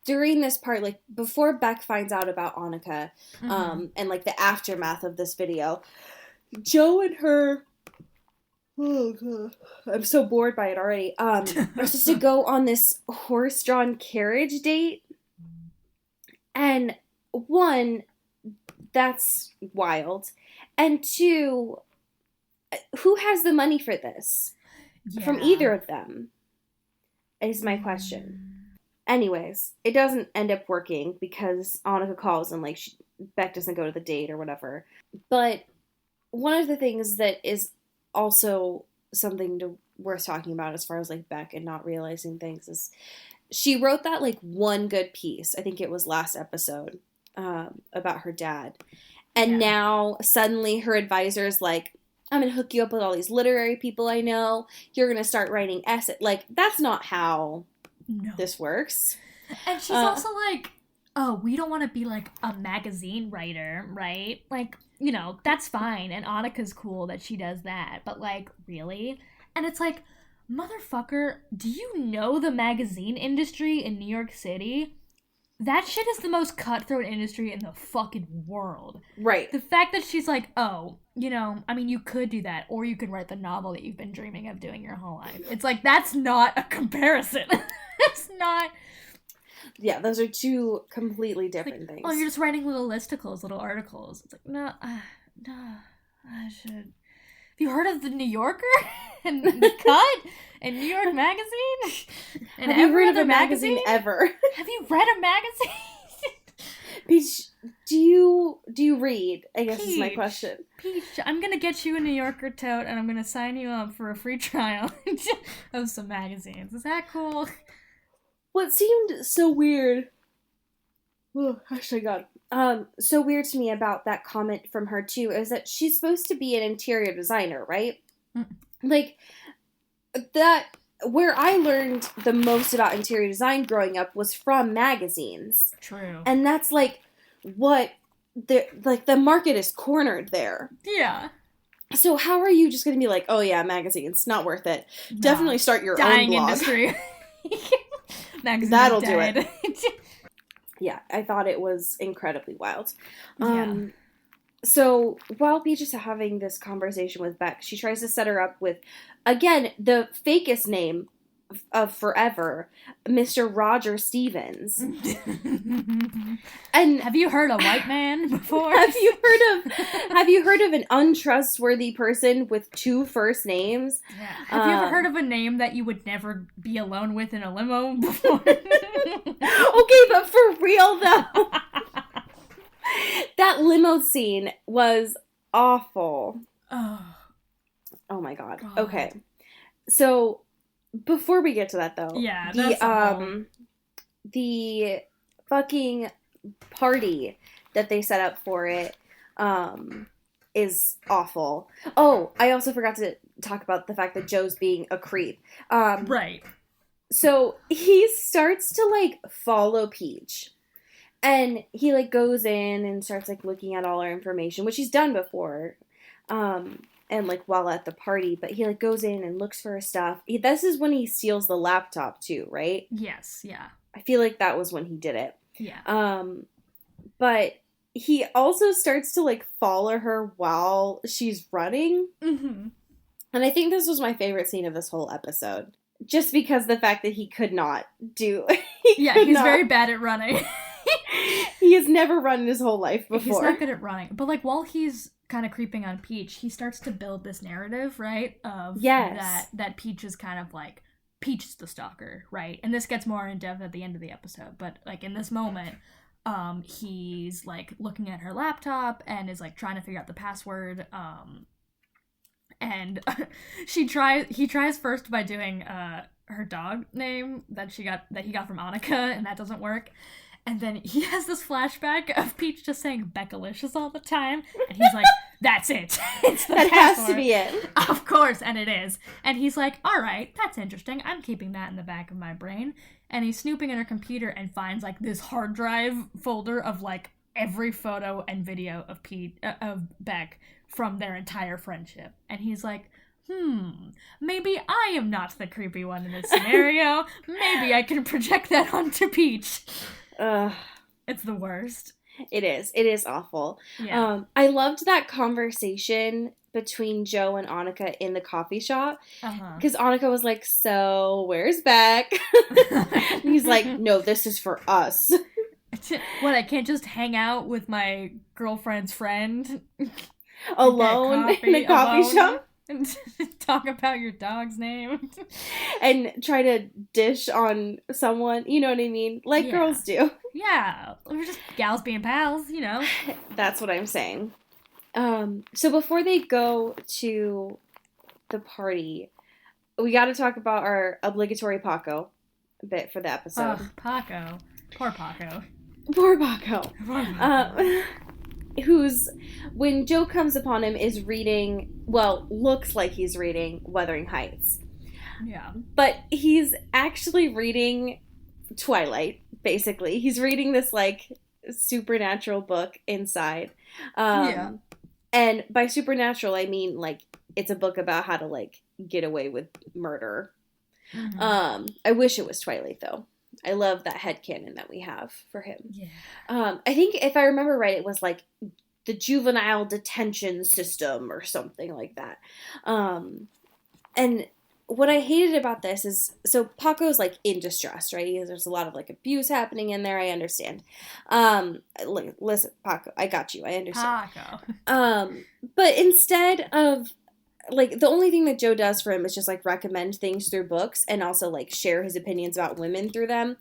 [SPEAKER 2] during this part, like, before Beck finds out about Annika, and, like, the aftermath of this video, Joe and her, oh god, I'm so bored by it already, are supposed to go on this horse-drawn carriage date, and one, that's wild, and two, who has the money for this? Yeah. From either of them, is my question. Anyways, it doesn't end up working because Annika calls and, like, Beck doesn't go to the date or whatever. But one of the things that is also something worth talking about as far as, like, Beck and not realizing things is she wrote that, like, one good piece. I think it was last episode about her dad. And now suddenly her advisor is like, I'm going to hook you up with all these literary people I know. You're going to start writing essays. Like, that's not how... No. This works.
[SPEAKER 3] And she's also like, oh, we don't want to be like a magazine writer, right? Like, you know, that's fine. And Annika's cool that she does that. But, like, really? And it's like, motherfucker, do you know the magazine industry in New York City? That shit is the most cutthroat industry in the fucking world. Right. The fact that she's like, oh, you know, I mean, you could do that, or you could write the novel that you've been dreaming of doing your whole life. It's like, that's not a comparison. It's not.
[SPEAKER 2] Yeah, those are two completely different things.
[SPEAKER 3] Oh, you're just writing little listicles, little articles. It's like, no, I should. Have you heard of the New Yorker and The Cut and New York Magazine and
[SPEAKER 2] have you
[SPEAKER 3] every
[SPEAKER 2] read
[SPEAKER 3] other
[SPEAKER 2] of a magazine ever?
[SPEAKER 3] Have you read a magazine?
[SPEAKER 2] Peach, do you read? I guess is my question.
[SPEAKER 3] Peach, I'm gonna get you a New Yorker tote and I'm gonna sign you up for a free trial of some magazines. Is that cool?
[SPEAKER 2] What seemed so weird. Oh, actually, God. So weird to me about that comment from her too is that she's supposed to be an interior designer, right? Like that. Where I learned the most about interior design growing up was from magazines. True. And that's like what the market is cornered there. Yeah. So how are you just going to be like, oh yeah, magazines, not worth it. No. Definitely start your own blog. Industry. That'll do it. Yeah, I thought it was incredibly wild. So while Peach is having this conversation with Beck, she tries to set her up with, again, the fakest name of forever, Mr. Roger Stevens. And
[SPEAKER 3] have you heard a white man before?
[SPEAKER 2] Have you heard of an untrustworthy person with 2 first names?
[SPEAKER 3] Yeah. Have you ever heard of a name that you would never be alone with in a limo before?
[SPEAKER 2] Okay, but for real though, that limo scene was awful. Oh my god. Okay. So before we get to that though,
[SPEAKER 3] yeah,
[SPEAKER 2] the fucking party that they set up for it is awful. Oh, I also forgot to talk about the fact that Joe's being a creep.
[SPEAKER 3] Right.
[SPEAKER 2] So he starts to like follow Peach. And he like goes in and starts like looking at all her information, which he's done before. And like while at the party, but he like goes in and looks for her stuff. This is when he steals the laptop too, right?
[SPEAKER 3] Yes, yeah.
[SPEAKER 2] I feel like that was when he did it.
[SPEAKER 3] Yeah.
[SPEAKER 2] But he also starts to like follow her while she's running.
[SPEAKER 3] Mm-hmm.
[SPEAKER 2] And I think this was my favorite scene of this whole episode. Just because the fact that he could not do...
[SPEAKER 3] he's very bad at running.
[SPEAKER 2] He has never run in his whole life before.
[SPEAKER 3] He's not good at running. But like while he's kind of creeping on Peach, he starts to build this narrative, right? Of that Peach is kind of like... Peach is the stalker, right? And this gets more in depth at the end of the episode. But like in this moment... he's like looking at her laptop and is like trying to figure out the password. And he tries first by doing her dog name that he got from Annika, and that doesn't work. And then he has this flashback of Peach just saying Beckalicious all the time, and he's like, "That's it. It's the
[SPEAKER 2] that
[SPEAKER 3] password.
[SPEAKER 2] Has to be it."
[SPEAKER 3] Of course, and it is. And he's like, "All right, that's interesting. I'm keeping that in the back of my brain." And he's snooping in her computer and finds like this hard drive folder of like every photo and video of Beck from their entire friendship. And he's like, maybe I am not the creepy one in this scenario. Maybe I can project that onto Peach. It's the worst.
[SPEAKER 2] It is awful.
[SPEAKER 3] Yeah.
[SPEAKER 2] I loved that conversation between Joe and Annika in the coffee shop. Because Annika was like, "So, where's Beck?" And he's like, "No, this is for us."
[SPEAKER 3] What, I can't just hang out with my girlfriend's friend?
[SPEAKER 2] Alone in a coffee shop?
[SPEAKER 3] And talk about your dog's name?
[SPEAKER 2] And try to dish on someone, you know what I mean? Like girls do.
[SPEAKER 3] Yeah, we're just gals being pals, you know?
[SPEAKER 2] That's what I'm saying. So before they go to the party, we got to talk about our obligatory Paco bit for the episode.
[SPEAKER 3] Paco. Poor Paco.
[SPEAKER 2] Poor Paco. Who's, when Joe comes upon him, is reading, well, looks like he's reading Wuthering Heights.
[SPEAKER 3] Yeah.
[SPEAKER 2] But he's actually reading Twilight, basically. He's reading this, like, supernatural book inside. And by supernatural, I mean, like, it's a book about how to, like, get away with murder.
[SPEAKER 3] Mm-hmm.
[SPEAKER 2] I wish it was Twilight, though. I love that headcanon that we have for him.
[SPEAKER 3] Yeah.
[SPEAKER 2] I think, if I remember right, it was, like, the juvenile detention system or something like that. And what I hated about this is, so Paco's, like, in distress, right? There's a lot of, like, abuse happening in there. I understand. Listen, Paco, I got you. I understand.
[SPEAKER 3] Paco.
[SPEAKER 2] But instead of, like, the only thing that Joe does for him is just, like, recommend things through books and also, like, share his opinions about women through them.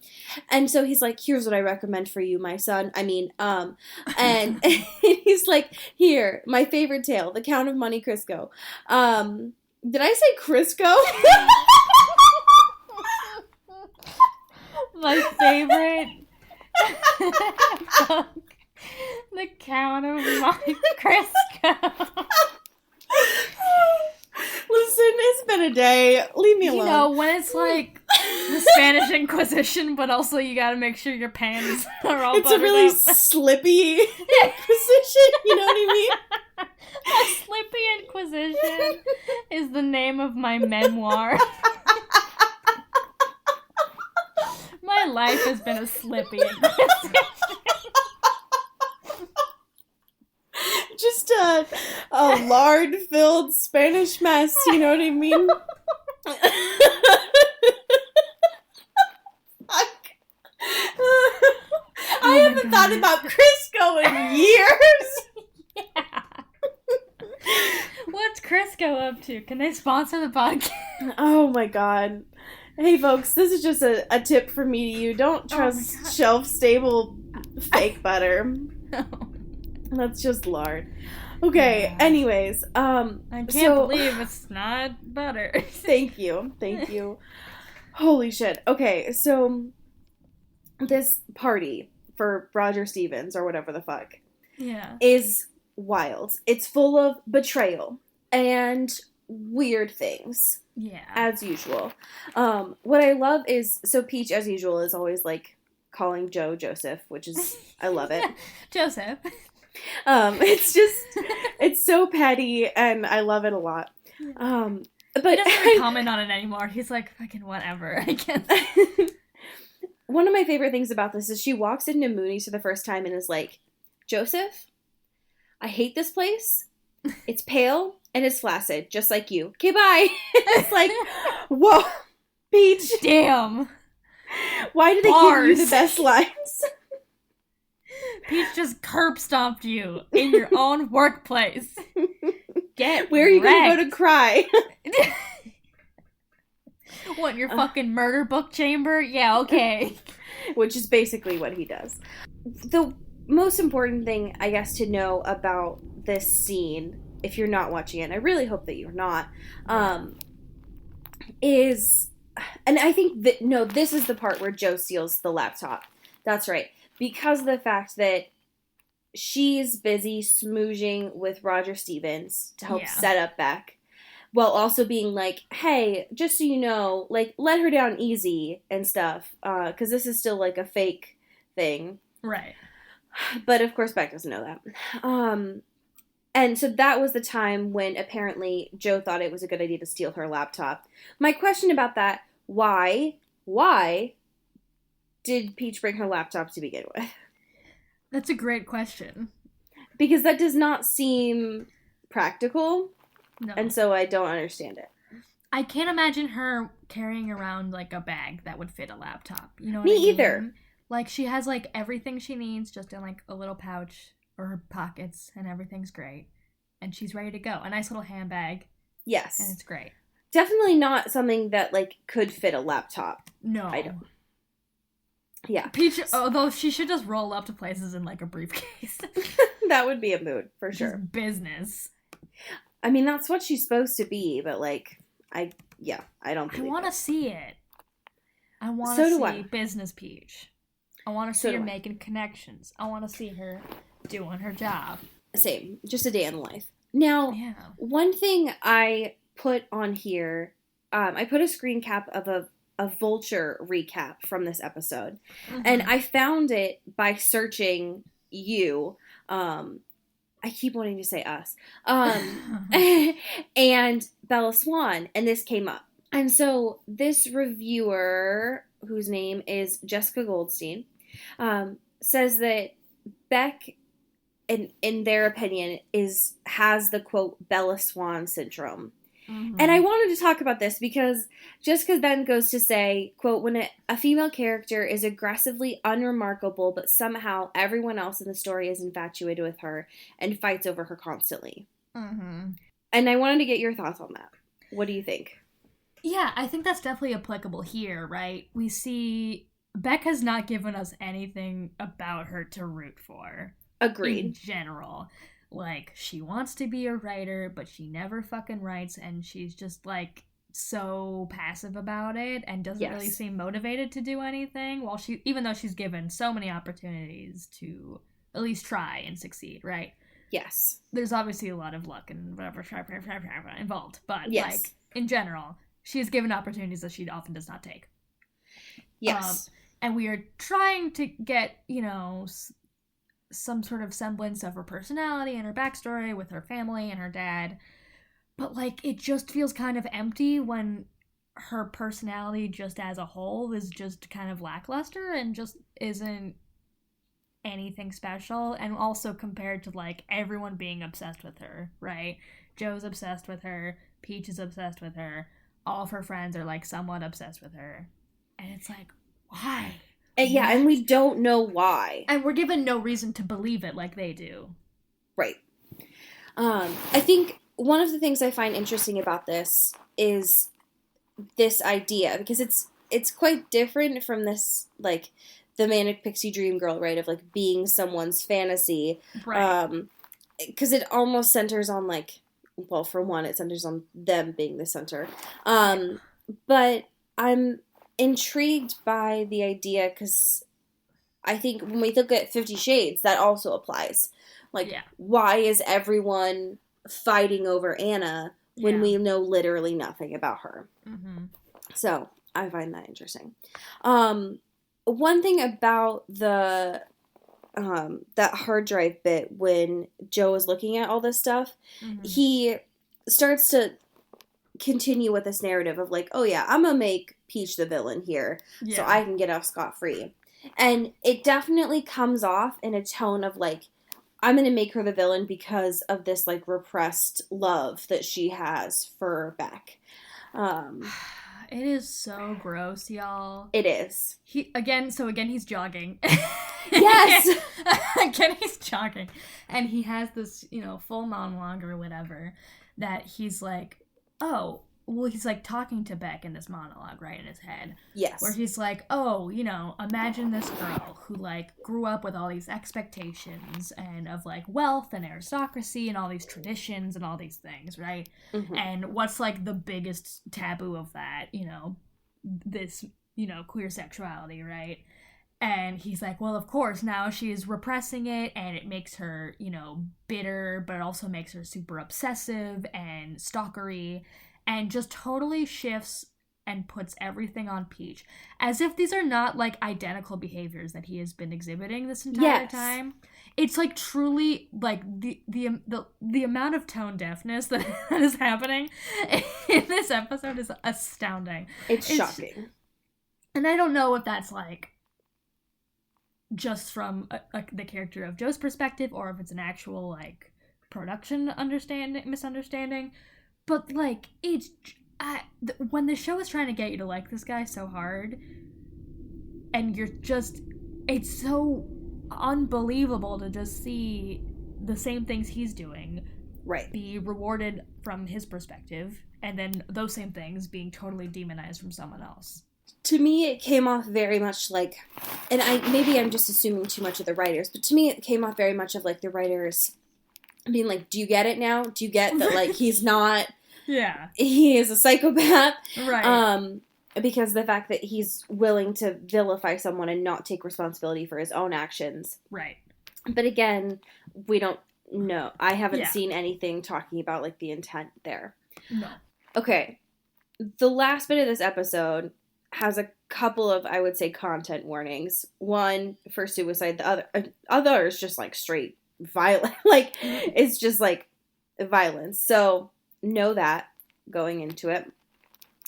[SPEAKER 2] And so he's like, "Here's what I recommend for you, my son." And he's like, "Here, my favorite tale, The Count of Monte Cristo." Did I say Crisco?
[SPEAKER 3] My favorite book, The Count of Monte Cristo.
[SPEAKER 2] Listen, it's been a day. Leave me alone.
[SPEAKER 3] You know, when it's like the Spanish Inquisition, but also you gotta make sure your pants are all
[SPEAKER 2] It's a really
[SPEAKER 3] up.
[SPEAKER 2] slippy Inquisition, you know what I mean?
[SPEAKER 3] A Slippy Inquisition is the name of my memoir. My life has been a Slippy Inquisition.
[SPEAKER 2] Just a lard-filled Spanish mess, you know what I mean? thought about Crisco in years.
[SPEAKER 3] Yeah. What's Crisco up to? Can they sponsor the podcast?
[SPEAKER 2] Oh my god. Hey folks, this is just a tip from me to you. Don't trust shelf-stable fake butter.
[SPEAKER 3] No.
[SPEAKER 2] That's just lard. Okay,
[SPEAKER 3] Yeah.
[SPEAKER 2] Anyways,
[SPEAKER 3] I can't believe it's not butter.
[SPEAKER 2] Thank you. Holy shit. Okay, so this party for Roger Stevens, or whatever the fuck, is wild. It's full of betrayal and weird things.
[SPEAKER 3] Yeah.
[SPEAKER 2] As usual. What I love is, so Peach, as usual, is always, like, calling Joe Joseph, which is, I love it.
[SPEAKER 3] Joseph.
[SPEAKER 2] It's so petty, and I love it a lot. But
[SPEAKER 3] he doesn't really comment on it anymore. He's like, fucking whatever, I guess.
[SPEAKER 2] One of my favorite things about this is she walks into Mooney's for the first time and is like, Joseph, I hate this place. It's pale and it's flaccid, just like you. Okay, bye. It's like, whoa, Peach.
[SPEAKER 3] Damn.
[SPEAKER 2] Why did they give you the best lines?
[SPEAKER 3] Peach just curb stomped you in your own workplace.
[SPEAKER 2] Where are you going to go to cry?
[SPEAKER 3] What, your fucking murder book chamber? Yeah, okay.
[SPEAKER 2] Which is basically what he does. The most important thing, I guess, to know about this scene, if you're not watching it, and I really hope that you're not, is, and I think that, no, this is the part where Joe steals the laptop. That's right. Because of the fact that she's busy smoozing with Roger Stevens to help set up Beck, while also being like, hey, just so you know, like, let her down easy and stuff, because this is still, like, a fake thing.
[SPEAKER 3] Right.
[SPEAKER 2] But, of course, Beck doesn't know that. And so that was the time when, apparently, Joe thought it was a good idea to steal her laptop. My question about that, why did Peach bring her laptop to begin with?
[SPEAKER 3] That's a great question.
[SPEAKER 2] Because that does not seem practical.
[SPEAKER 3] No.
[SPEAKER 2] And so I don't understand it.
[SPEAKER 3] I can't imagine her carrying around, like, a bag that would fit a laptop. You know what
[SPEAKER 2] Me
[SPEAKER 3] I mean?
[SPEAKER 2] either.
[SPEAKER 3] Like, she has, like, everything she needs just in, like, a little pouch or her pockets, and everything's great. And she's ready to go. A nice little handbag.
[SPEAKER 2] Yes.
[SPEAKER 3] And it's great.
[SPEAKER 2] Definitely not something that, like, could fit a laptop.
[SPEAKER 3] No.
[SPEAKER 2] I don't. Yeah.
[SPEAKER 3] Peach, although she should just roll up to places in, like, a briefcase.
[SPEAKER 2] That would be a mood, for sure.
[SPEAKER 3] Just business.
[SPEAKER 2] I mean, that's what she's supposed to be, but, like, I don't believe
[SPEAKER 3] I want to see it. I want
[SPEAKER 2] So
[SPEAKER 3] to
[SPEAKER 2] do
[SPEAKER 3] see
[SPEAKER 2] I.
[SPEAKER 3] business Peach. I want to see her making connections. I want to see her doing her job.
[SPEAKER 2] Same. Just a day in life. Now, one thing I put on here, I put a screen cap of a Vulture recap from this episode. Mm-hmm. And I found it by searching you. I keep wanting to say us. And Bella Swan. And this came up. And so this reviewer, whose name is Jessica Goldstein, says that Beck, in their opinion, has the, quote, Bella Swan syndrome. Mm-hmm. And I wanted to talk about this because Jessica then goes to say, quote, when a female character is aggressively unremarkable, but somehow everyone else in the story is infatuated with her and fights over her constantly. Mm-hmm. And I wanted to get your thoughts on that. What do you think?
[SPEAKER 3] Yeah, I think that's definitely applicable here, right? We see Beck has not given us anything about her to root for.
[SPEAKER 2] Agreed.
[SPEAKER 3] In general. Like, she wants to be a writer, but she never fucking writes, and she's just, like, so passive about it and doesn't really seem motivated to do anything, even though she's given so many opportunities to at least try and succeed, right?
[SPEAKER 2] Yes.
[SPEAKER 3] There's obviously a lot of luck and whatever involved, but, like, in general, she is given opportunities that she often does not take.
[SPEAKER 2] Yes.
[SPEAKER 3] And we are trying to get, some sort of semblance of her personality and her backstory with her family and her dad. But, like, it just feels kind of empty when her personality just as a whole is just kind of lackluster and just isn't anything special. And also compared to, like, everyone being obsessed with her, right? Joe's obsessed with her. Peach is obsessed with her. All of her friends are, like, somewhat obsessed with her. And it's like, why?
[SPEAKER 2] Yeah, and we don't know why.
[SPEAKER 3] And we're given no reason to believe it like they do.
[SPEAKER 2] Right. I think one of the things I find interesting about this is this idea, because it's quite different from this, like, the manic pixie dream girl, right, of, like, being someone's fantasy.
[SPEAKER 3] Right.
[SPEAKER 2] Because it almost centers on, like, well, for one, it centers on them being the center. But I'm intrigued by the idea, because I think when we look at 50 Shades, that also applies. Like, why is everyone fighting over Anna when we know literally nothing about her?
[SPEAKER 3] Mm-hmm.
[SPEAKER 2] So, I find that interesting. One thing about that hard drive bit when Joe is looking at all this stuff, he starts to continue with this narrative of, like, oh yeah, I'm gonna make Peach the villain here so I can get off scot-free. And it definitely comes off in a tone of, like, I'm going to make her the villain because of this, like, repressed love that she has for Beck.
[SPEAKER 3] It is so gross, y'all.
[SPEAKER 2] It is.
[SPEAKER 3] Again, he's jogging.
[SPEAKER 2] Yes!
[SPEAKER 3] Again, he's jogging. And he has this, full monologue or whatever that he's like, oh, well, he's, like, talking to Beck in this monologue, right, in his head.
[SPEAKER 2] Yes.
[SPEAKER 3] Where he's like, oh, imagine this girl who, like, grew up with all these expectations and of, like, wealth and aristocracy and all these traditions and all these things, right? Mm-hmm. And what's, like, the biggest taboo of that, this, queer sexuality, right? And he's like, well, of course, now she's repressing it, and it makes her, bitter, but it also makes her super obsessive and stalkery, and just totally shifts and puts everything on Peach. As if these are not, like, identical behaviors that he has been exhibiting this entire time. It's, like, truly, like, the amount of tone deafness that is happening in this episode is astounding.
[SPEAKER 2] It's shocking.
[SPEAKER 3] And I don't know if that's, like, just from the character of Joe's perspective, or if it's an actual, like, production misunderstanding. But, like, it's... when the show is trying to get you to like this guy so hard, and you're just... It's so unbelievable to just see the same things he's doing be rewarded from his perspective, and then those same things being totally demonized from someone else.
[SPEAKER 2] To me, it came off very much like... And maybe I'm just assuming too much of the writers, but to me, it came off very much of, like, the writers... being like, do you get it now? Do you get that, like, he's not...
[SPEAKER 3] Yeah.
[SPEAKER 2] He is a psychopath.
[SPEAKER 3] Right.
[SPEAKER 2] Because the fact that he's willing to vilify someone and not take responsibility for his own actions.
[SPEAKER 3] Right.
[SPEAKER 2] But again, we don't know. I haven't seen anything talking about, like, the intent there.
[SPEAKER 3] No.
[SPEAKER 2] Okay. The last bit of this episode has a couple of, I would say, content warnings. One for suicide. The other is just, like, straight violent. Like, it's just, like, violence. So, know that going into it.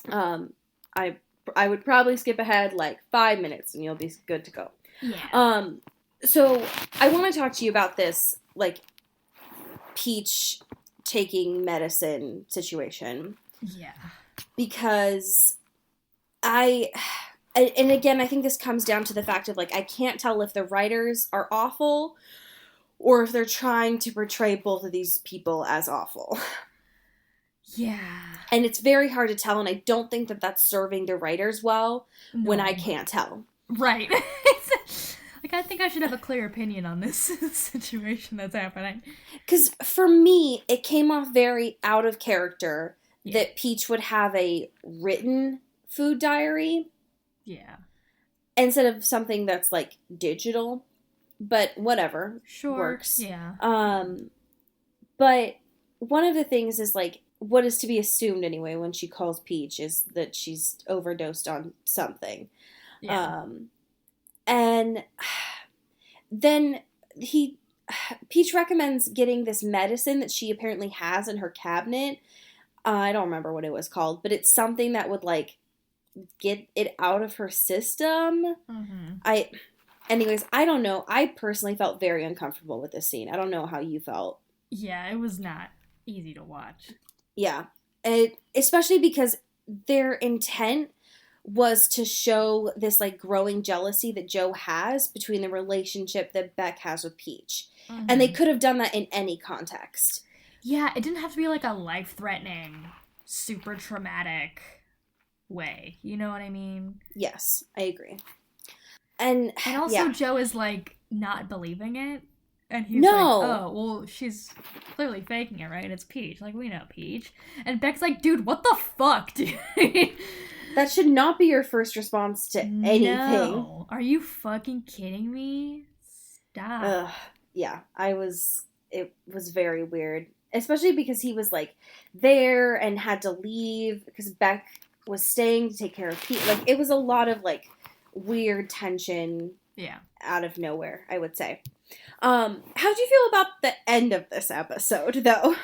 [SPEAKER 2] I would probably skip ahead, like, 5 minutes and you'll be good to go.
[SPEAKER 3] Yeah.
[SPEAKER 2] So, I want to talk to you about this, like, Peach taking medicine situation.
[SPEAKER 3] Yeah.
[SPEAKER 2] Because and again, I think this comes down to the fact of, like, I can't tell if the writers are awful or if they're trying to portray both of these people as awful.
[SPEAKER 3] Yeah.
[SPEAKER 2] And it's very hard to tell, and I don't think that that's serving the writers well when I can't tell.
[SPEAKER 3] Right. Like, I think I should have a clear opinion on this situation that's happening.
[SPEAKER 2] Because for me, it came off very out of character that Peach would have a written food diary.
[SPEAKER 3] Yeah.
[SPEAKER 2] Instead of something that's, like, digital. But whatever.
[SPEAKER 3] Sure.
[SPEAKER 2] Works.
[SPEAKER 3] Yeah.
[SPEAKER 2] But one of the things is, like, what is to be assumed anyway when she calls Peach is that she's overdosed on something.
[SPEAKER 3] Yeah.
[SPEAKER 2] And then Peach recommends getting this medicine that she apparently has in her cabinet. I don't remember what it was called, but it's something that would, like, get it out of her system.
[SPEAKER 3] Mm-hmm.
[SPEAKER 2] Anyways, I don't know. I personally felt very uncomfortable with this scene. I don't know how you felt.
[SPEAKER 3] Yeah, it was not easy to watch.
[SPEAKER 2] Yeah. Especially because their intent was to show this, like, growing jealousy that Joe has between the relationship that Beck has with Peach. Mm-hmm. And they could have done that in any context.
[SPEAKER 3] Yeah, it didn't have to be, like, a life-threatening, super traumatic way. You know what I mean?
[SPEAKER 2] Yes, I agree. And
[SPEAKER 3] also, Joe is, like, not believing it. And he's like, oh, well, she's clearly faking it, right? It's Peach. Like, we know Peach. And Beck's like, dude, what the fuck, dude?
[SPEAKER 2] That should not be your first response to anything.
[SPEAKER 3] No. Are you fucking kidding me? Stop.
[SPEAKER 2] Yeah, it was very weird. Especially because he was, like, there and had to leave because Beck was staying to take care of Peach. Like, it was a lot of, like, weird tension out of nowhere, I would say. How'd you feel about the end of this episode, though?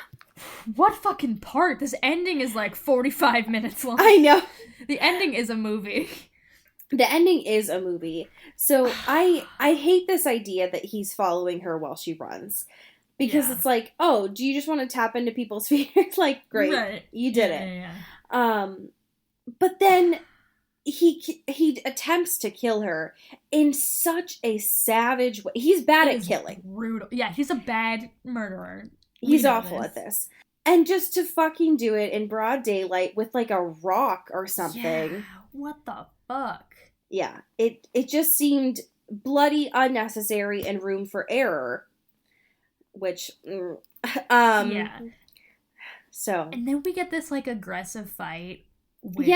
[SPEAKER 3] What fucking part? This ending is like 45 minutes long.
[SPEAKER 2] I know.
[SPEAKER 3] The ending is a movie.
[SPEAKER 2] The ending is a movie. So I hate this idea that he's following her while she runs. Because it's like, oh, do you just want to tap into people's fears? Like, great. Right. You did it. Yeah. But then he attempts to kill her in such a savage way. He's bad at killing.
[SPEAKER 3] Brutal. Yeah, he's a bad murderer.
[SPEAKER 2] He's awful at this. And just to fucking do it in broad daylight with, like, a rock or something.
[SPEAKER 3] Yeah, what the fuck?
[SPEAKER 2] Yeah, it just seemed bloody unnecessary and room for error. Which,
[SPEAKER 3] yeah.
[SPEAKER 2] So.
[SPEAKER 3] And then we get this, like, aggressive fight with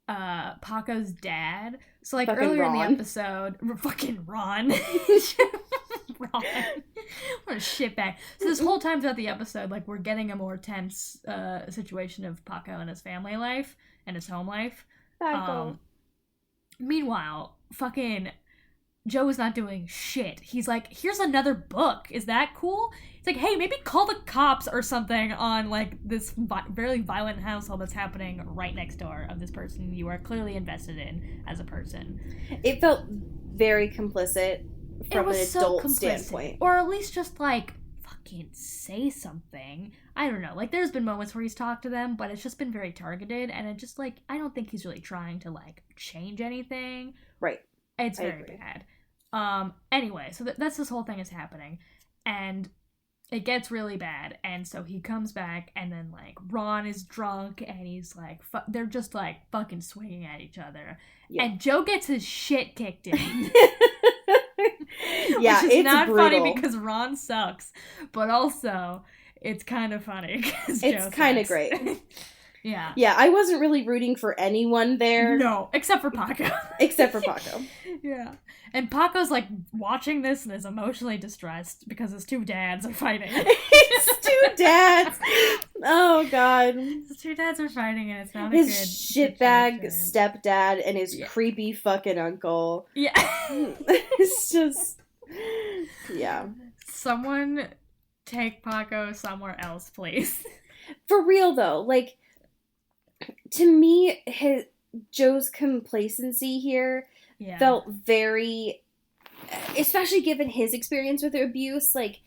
[SPEAKER 3] Paco's dad. So, like,
[SPEAKER 2] fucking
[SPEAKER 3] earlier
[SPEAKER 2] Ron.
[SPEAKER 3] In the episode, fucking Ron. Ron. What a shitbag. So this whole time throughout the episode, like, we're getting a more tense situation of Paco and his family life and his home life. Meanwhile, fucking Joe is not doing shit. He's like, here's another book. Is that cool? It's like, hey, maybe call the cops or something on, like, this very violent household that's happening right next door of this person you are clearly invested in as a person.
[SPEAKER 2] It felt very complicit from an adult standpoint.
[SPEAKER 3] Or at least just, like, fucking say something. I don't know. Like, there's been moments where he's talked to them, but it's just been very targeted, and it just, like, I don't think he's really trying to, like, change anything.
[SPEAKER 2] Right.
[SPEAKER 3] It's very bad. Anyway, so that's this whole thing is happening, and it gets really bad, and so he comes back, and then, like, Ron is drunk, and he's like, they're just, like, fucking swinging at each other, and Joe gets his shit kicked in.
[SPEAKER 2] Yeah,
[SPEAKER 3] which is
[SPEAKER 2] it's
[SPEAKER 3] not
[SPEAKER 2] brutal.
[SPEAKER 3] Funny because Ron sucks, but also it's kind of funny.
[SPEAKER 2] It's kind of great.
[SPEAKER 3] Yeah.
[SPEAKER 2] Yeah, I wasn't really rooting for anyone there.
[SPEAKER 3] No, except for Paco.
[SPEAKER 2] Except for Paco.
[SPEAKER 3] Yeah. And Paco's, like, watching this and is emotionally distressed because his two dads are fighting.
[SPEAKER 2] His two dads! Oh, God.
[SPEAKER 3] His two dads are fighting and it's not
[SPEAKER 2] his
[SPEAKER 3] a good
[SPEAKER 2] shitbag stepdad and his
[SPEAKER 3] Yeah.
[SPEAKER 2] creepy fucking uncle.
[SPEAKER 3] Yeah.
[SPEAKER 2] It's just... Yeah.
[SPEAKER 3] Someone take Paco somewhere else, please.
[SPEAKER 2] For real, though, like, to me, Joe's complacency here felt very, especially given his experience with abuse, like,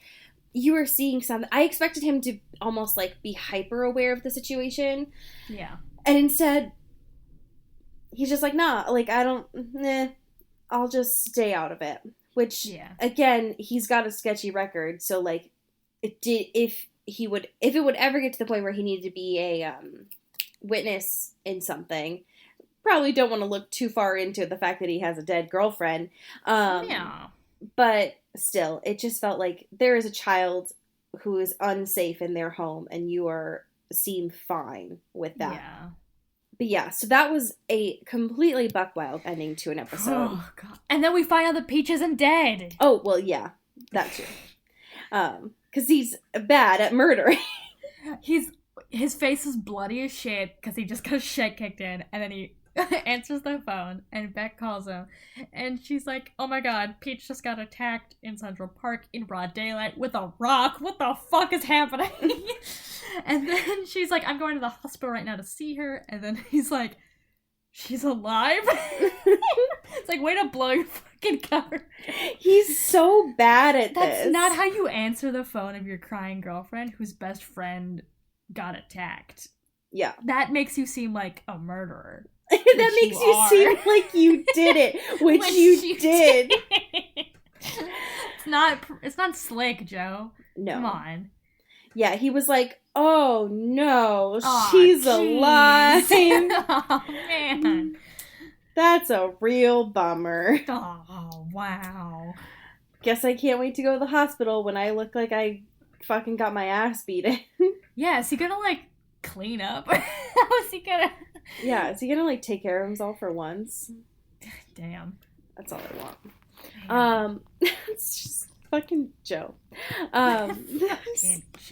[SPEAKER 2] you were seeing something. I expected him to almost, like, be hyper aware of the situation.
[SPEAKER 3] Yeah.
[SPEAKER 2] And instead, he's just like, nah, like, I'll just stay out of it. Which, again, he's got a sketchy record, so, like, if it would ever get to the point where he needed to be a witness in something, probably don't want to look too far into the fact that he has a dead girlfriend. But still, it just felt like there is a child who is unsafe in their home, and you seem fine with that. Yeah. But yeah, so that was a completely buck wild ending to an episode.
[SPEAKER 3] Oh, God. And then we find out that Peach isn't dead.
[SPEAKER 2] Oh, well, yeah, that too. Because he's bad at murdering.
[SPEAKER 3] His face is bloody as shit because he just got shit kicked in, and then he answers the phone, and Beck calls him, and she's like, oh my God, Peach just got attacked in Central Park in broad daylight with a rock. What the fuck is happening? And then she's like, I'm going to the hospital right now to see her, and then he's like, she's alive? It's like, way to blow your fucking cover.
[SPEAKER 2] He's so bad at this.
[SPEAKER 3] That's not how you answer the phone of your crying girlfriend whose best friend got attacked.
[SPEAKER 2] Yeah.
[SPEAKER 3] That makes you seem like a murderer.
[SPEAKER 2] That makes you seem like you did it, which you did.
[SPEAKER 3] It's not slick, Joe.
[SPEAKER 2] No.
[SPEAKER 3] Come on.
[SPEAKER 2] Yeah, he was like, oh no, she's alive.
[SPEAKER 3] Oh, man.
[SPEAKER 2] That's a real bummer.
[SPEAKER 3] Oh, wow.
[SPEAKER 2] Guess I can't wait to go to the hospital when I look like I fucking got my ass beaten.
[SPEAKER 3] Yeah, is he gonna, like, clean up? How is he gonna...
[SPEAKER 2] Yeah, is he gonna, like, take care of himself for once?
[SPEAKER 3] Damn.
[SPEAKER 2] That's all I want. It's just fucking Joe.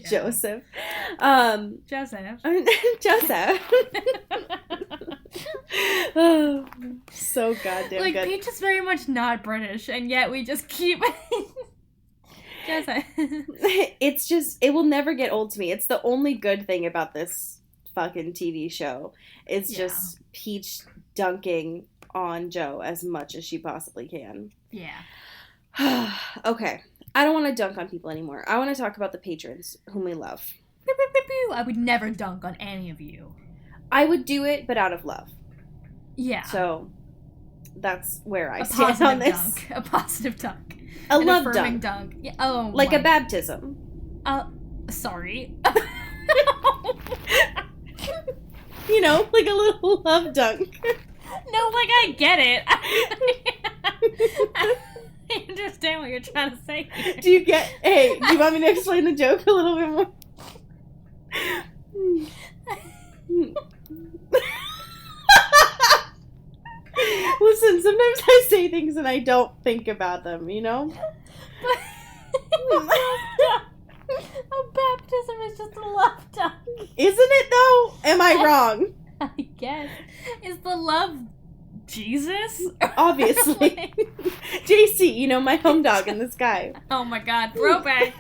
[SPEAKER 2] Joseph. Joseph. Oh, so goddamn
[SPEAKER 3] like,
[SPEAKER 2] good.
[SPEAKER 3] Peach is very much not British, and yet we just keep... Joseph.
[SPEAKER 2] It's just, it will never get old to me. It's the only good thing about this fucking TV show. It's just Peach dunking on Joe as much as she possibly can.
[SPEAKER 3] Yeah.
[SPEAKER 2] Okay. I don't want to dunk on people anymore. I want to talk about the patrons whom we love.
[SPEAKER 3] I would never dunk on any of you.
[SPEAKER 2] I would do it, but out of love.
[SPEAKER 3] Yeah.
[SPEAKER 2] So, that's where I stand on this.
[SPEAKER 3] Dunk. A positive dunk.
[SPEAKER 2] A love dunk.
[SPEAKER 3] dunk. Yeah. Oh,
[SPEAKER 2] like a baptism.
[SPEAKER 3] Sorry.
[SPEAKER 2] You know, like a little love dunk.
[SPEAKER 3] No, like, I get it. I understand what you're trying to say here.
[SPEAKER 2] Do you want me to explain the joke a little bit more? Listen, sometimes I say things and I don't think about them, you know?
[SPEAKER 3] A baptism is just a love dunk.
[SPEAKER 2] Isn't it, though? Am I wrong?
[SPEAKER 3] I guess. Is the love Jesus?
[SPEAKER 2] Obviously. JC, you know, my home dog in the sky.
[SPEAKER 3] Oh my god, throwback.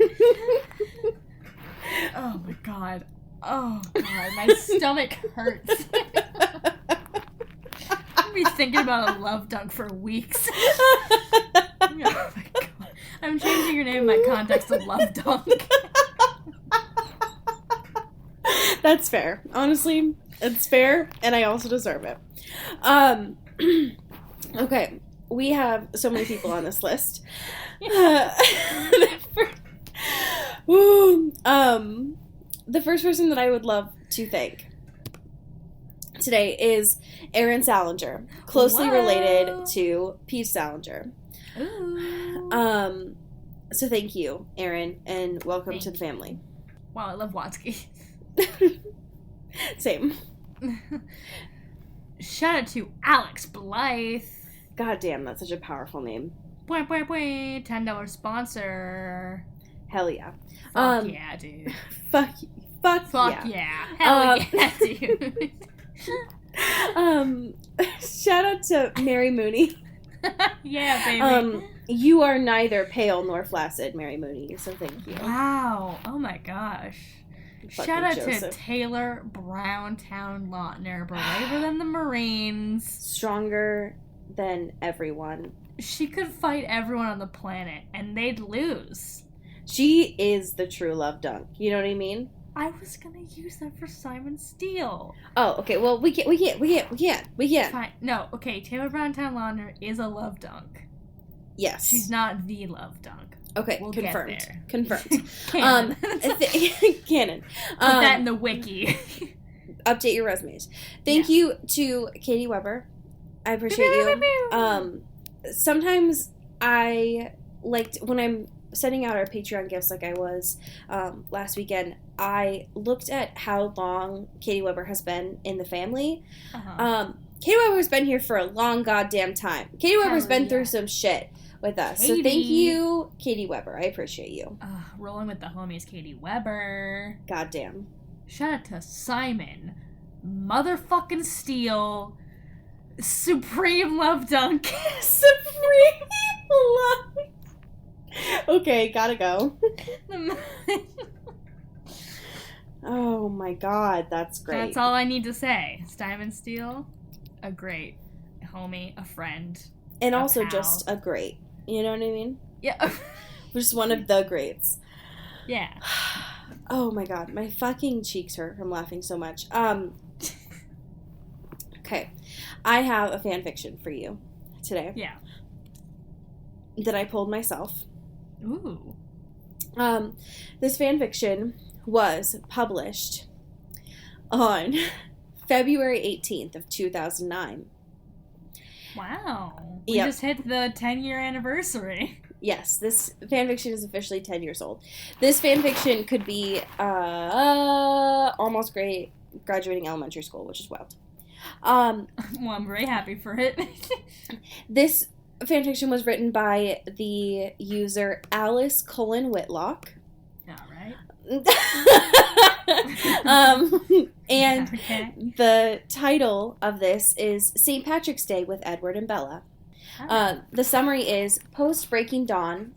[SPEAKER 3] Oh my god. Oh god, my stomach hurts. I'll be thinking about a love dunk for weeks. Oh my god. I'm changing your name in my context to love dunk.
[SPEAKER 2] That's fair. Honestly, it's fair, and I also deserve it. Okay, we have so many people on this list. The first person that I would love to thank today is Aaron Salinger, closely related to Peach Salinger.
[SPEAKER 3] Ooh.
[SPEAKER 2] So thank you, Aaron, and welcome to the family.
[SPEAKER 3] Wow, I love Watsky.
[SPEAKER 2] Same.
[SPEAKER 3] Shout out to Alex Blythe.
[SPEAKER 2] God damn, that's such a powerful name.
[SPEAKER 3] $10 sponsor.
[SPEAKER 2] Hell yeah.
[SPEAKER 3] Fuck yeah, dude.
[SPEAKER 2] Fuck
[SPEAKER 3] yeah. Hell yeah, dude.
[SPEAKER 2] Shout out to Mary Mooney.
[SPEAKER 3] Yeah, baby.
[SPEAKER 2] You are neither pale nor flaccid, Mary Mooney, so thank you.
[SPEAKER 3] Wow. Oh my gosh.
[SPEAKER 2] Fucking
[SPEAKER 3] Shout out
[SPEAKER 2] Joseph.
[SPEAKER 3] to Taylor Browntown Lautner, braver than the Marines.
[SPEAKER 2] Stronger than everyone.
[SPEAKER 3] She could fight everyone on the planet, and they'd lose.
[SPEAKER 2] She is the true love dunk. You know what I mean?
[SPEAKER 3] I was gonna use that for Simon Steele.
[SPEAKER 2] Oh, okay. Well, we can't.
[SPEAKER 3] Fine. No, okay. Taylor Browntown Lautner is a love dunk.
[SPEAKER 2] Yes.
[SPEAKER 3] She's not the love dunk.
[SPEAKER 2] Okay,
[SPEAKER 3] we'll
[SPEAKER 2] confirmed.
[SPEAKER 3] Get there.
[SPEAKER 2] Confirmed.
[SPEAKER 3] Canon.
[SPEAKER 2] Canon.
[SPEAKER 3] Put that in the wiki.
[SPEAKER 2] Update your resumes. Thank you to Katie Weber. I appreciate you. Sometimes I liked, when I'm sending out our Patreon gifts like I was last weekend, I looked at how long Katie Weber has been in the family. Katie Weber's been here for a long goddamn time. Katie Weber's been through some shit with us.
[SPEAKER 3] Katie.
[SPEAKER 2] So thank you, Katie Weber. I appreciate you.
[SPEAKER 3] Rolling with the homies, Katie Weber.
[SPEAKER 2] Goddamn.
[SPEAKER 3] Shout out to Simon motherfucking Steele. Supreme love dunk.
[SPEAKER 2] Supreme love. Okay, gotta go. Oh my god, that's great.
[SPEAKER 3] That's all I need to say. Simon Steele, a great homie, a friend.
[SPEAKER 2] And also
[SPEAKER 3] pal.
[SPEAKER 2] just a great. You know what I mean?
[SPEAKER 3] Yeah.
[SPEAKER 2] Just one of the greats.
[SPEAKER 3] Yeah.
[SPEAKER 2] Oh my god, my fucking cheeks hurt from laughing so much. Okay. I have a fan fiction for you today.
[SPEAKER 3] Yeah.
[SPEAKER 2] That I pulled myself.
[SPEAKER 3] Ooh.
[SPEAKER 2] This fan fiction was published on February 18th of 2009.
[SPEAKER 3] Wow. We just hit the 10-year anniversary.
[SPEAKER 2] Yes, this fanfiction is officially 10 years old. This fanfiction could be almost graduating elementary school, which is wild.
[SPEAKER 3] Well, I'm very happy for it.
[SPEAKER 2] This fanfiction was written by the user Alice Cullen Whitlock.
[SPEAKER 3] All right.
[SPEAKER 2] And the title of this is St. Patrick's Day with Edward and Bella. The summary is, post Breaking Dawn,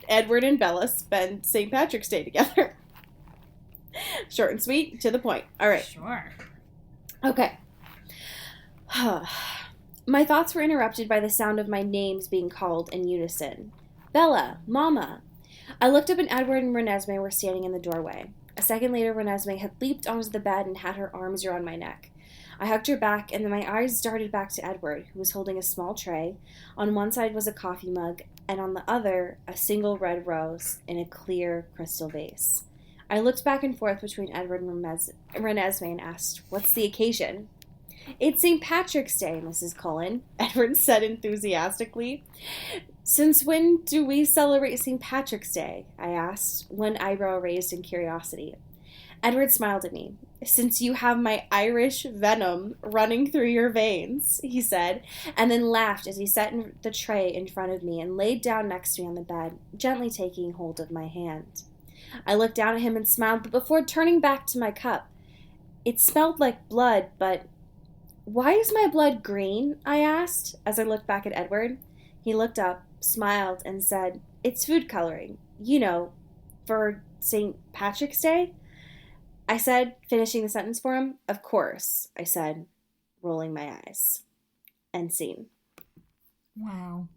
[SPEAKER 2] Edward and Bella spend St. Patrick's Day together. Short and sweet, to the point. All right.
[SPEAKER 3] Sure.
[SPEAKER 2] Okay. My thoughts were interrupted by the sound of my names being called in unison. Bella, Mama. I looked up and Edward and Renesmee were standing in the doorway. A second later, Renesmee had leaped onto the bed and had her arms around my neck. I hugged her back, and then my eyes darted back to Edward, who was holding a small tray. On one side was a coffee mug, and on the other, a single red rose in a clear crystal vase. I looked back and forth between Edward and Renesmee and asked, "What's the occasion?" "It's St. Patrick's Day, Mrs. Cullen," Edward said enthusiastically. "Since when do we celebrate St. Patrick's Day?" I asked, one eyebrow raised in curiosity. Edward smiled at me. "Since you have my Irish venom running through your veins," he said, and then laughed as he set the tray in front of me and laid down next to me on the bed, gently taking hold of my hand. I looked down at him and smiled, but before turning back to my cup, it smelled like blood, but... "Why is my blood green?" I asked, as I looked back at Edward. He looked up, smiled, and said, "It's food coloring. You know, for St. Patrick's Day?" I said, finishing the sentence for him. "Of course," I said, rolling my eyes. End scene.
[SPEAKER 3] Wow.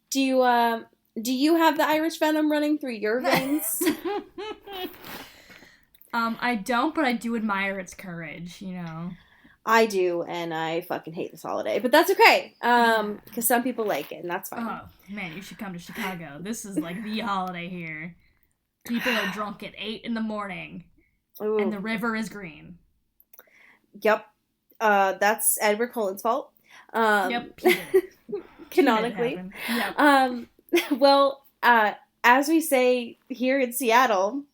[SPEAKER 2] Do you have the Irish venom running through your veins?
[SPEAKER 3] I don't, but I do admire its courage, you know.
[SPEAKER 2] I do, and I fucking hate this holiday, but that's okay, because some people like it, and that's fine.
[SPEAKER 3] Oh, man, you should come to Chicago. This is like the holiday here. People are drunk at 8 in the morning, and the river is green.
[SPEAKER 2] Yep. That's Edward Cullen's fault.
[SPEAKER 3] Yep.
[SPEAKER 2] Canonically.
[SPEAKER 3] Yep.
[SPEAKER 2] Well, as we say here in Seattle,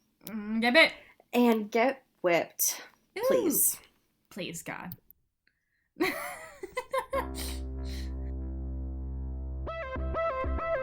[SPEAKER 3] get bit.
[SPEAKER 2] And get whipped.
[SPEAKER 3] Ooh.
[SPEAKER 2] Please.
[SPEAKER 3] Please, God.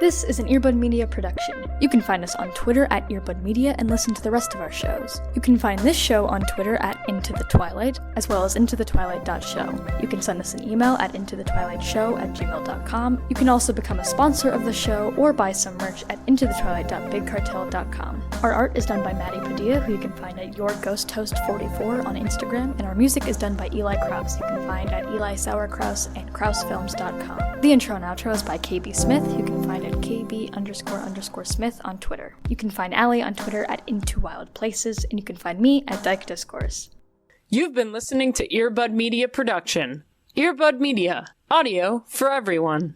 [SPEAKER 4] This is an Earbud Media production. You can find us on Twitter at Earbud Media and listen to the rest of our shows. You can find this show on Twitter at Into the Twilight, as well as intothetwilight.show. You can send us an email at intothetwilightshow@gmail.com. You can also become a sponsor of the show or buy some merch at intothetwilight.bigcartel.com. Our art is done by Maddie Padilla, who you can find at YourGhostHost44 on Instagram, and our music is done by Eli Krause, you can find at Eli Sauerkraus and KrauseFilms.com. The intro and outro is by KB Smith, who you can find at KB__Smith on Twitter. You can find Allie on Twitter at Into Wild Places, and you can find me at Dyke Discourse.
[SPEAKER 1] You've been listening to Earbud Media Production. Earbud Media. Audio for everyone.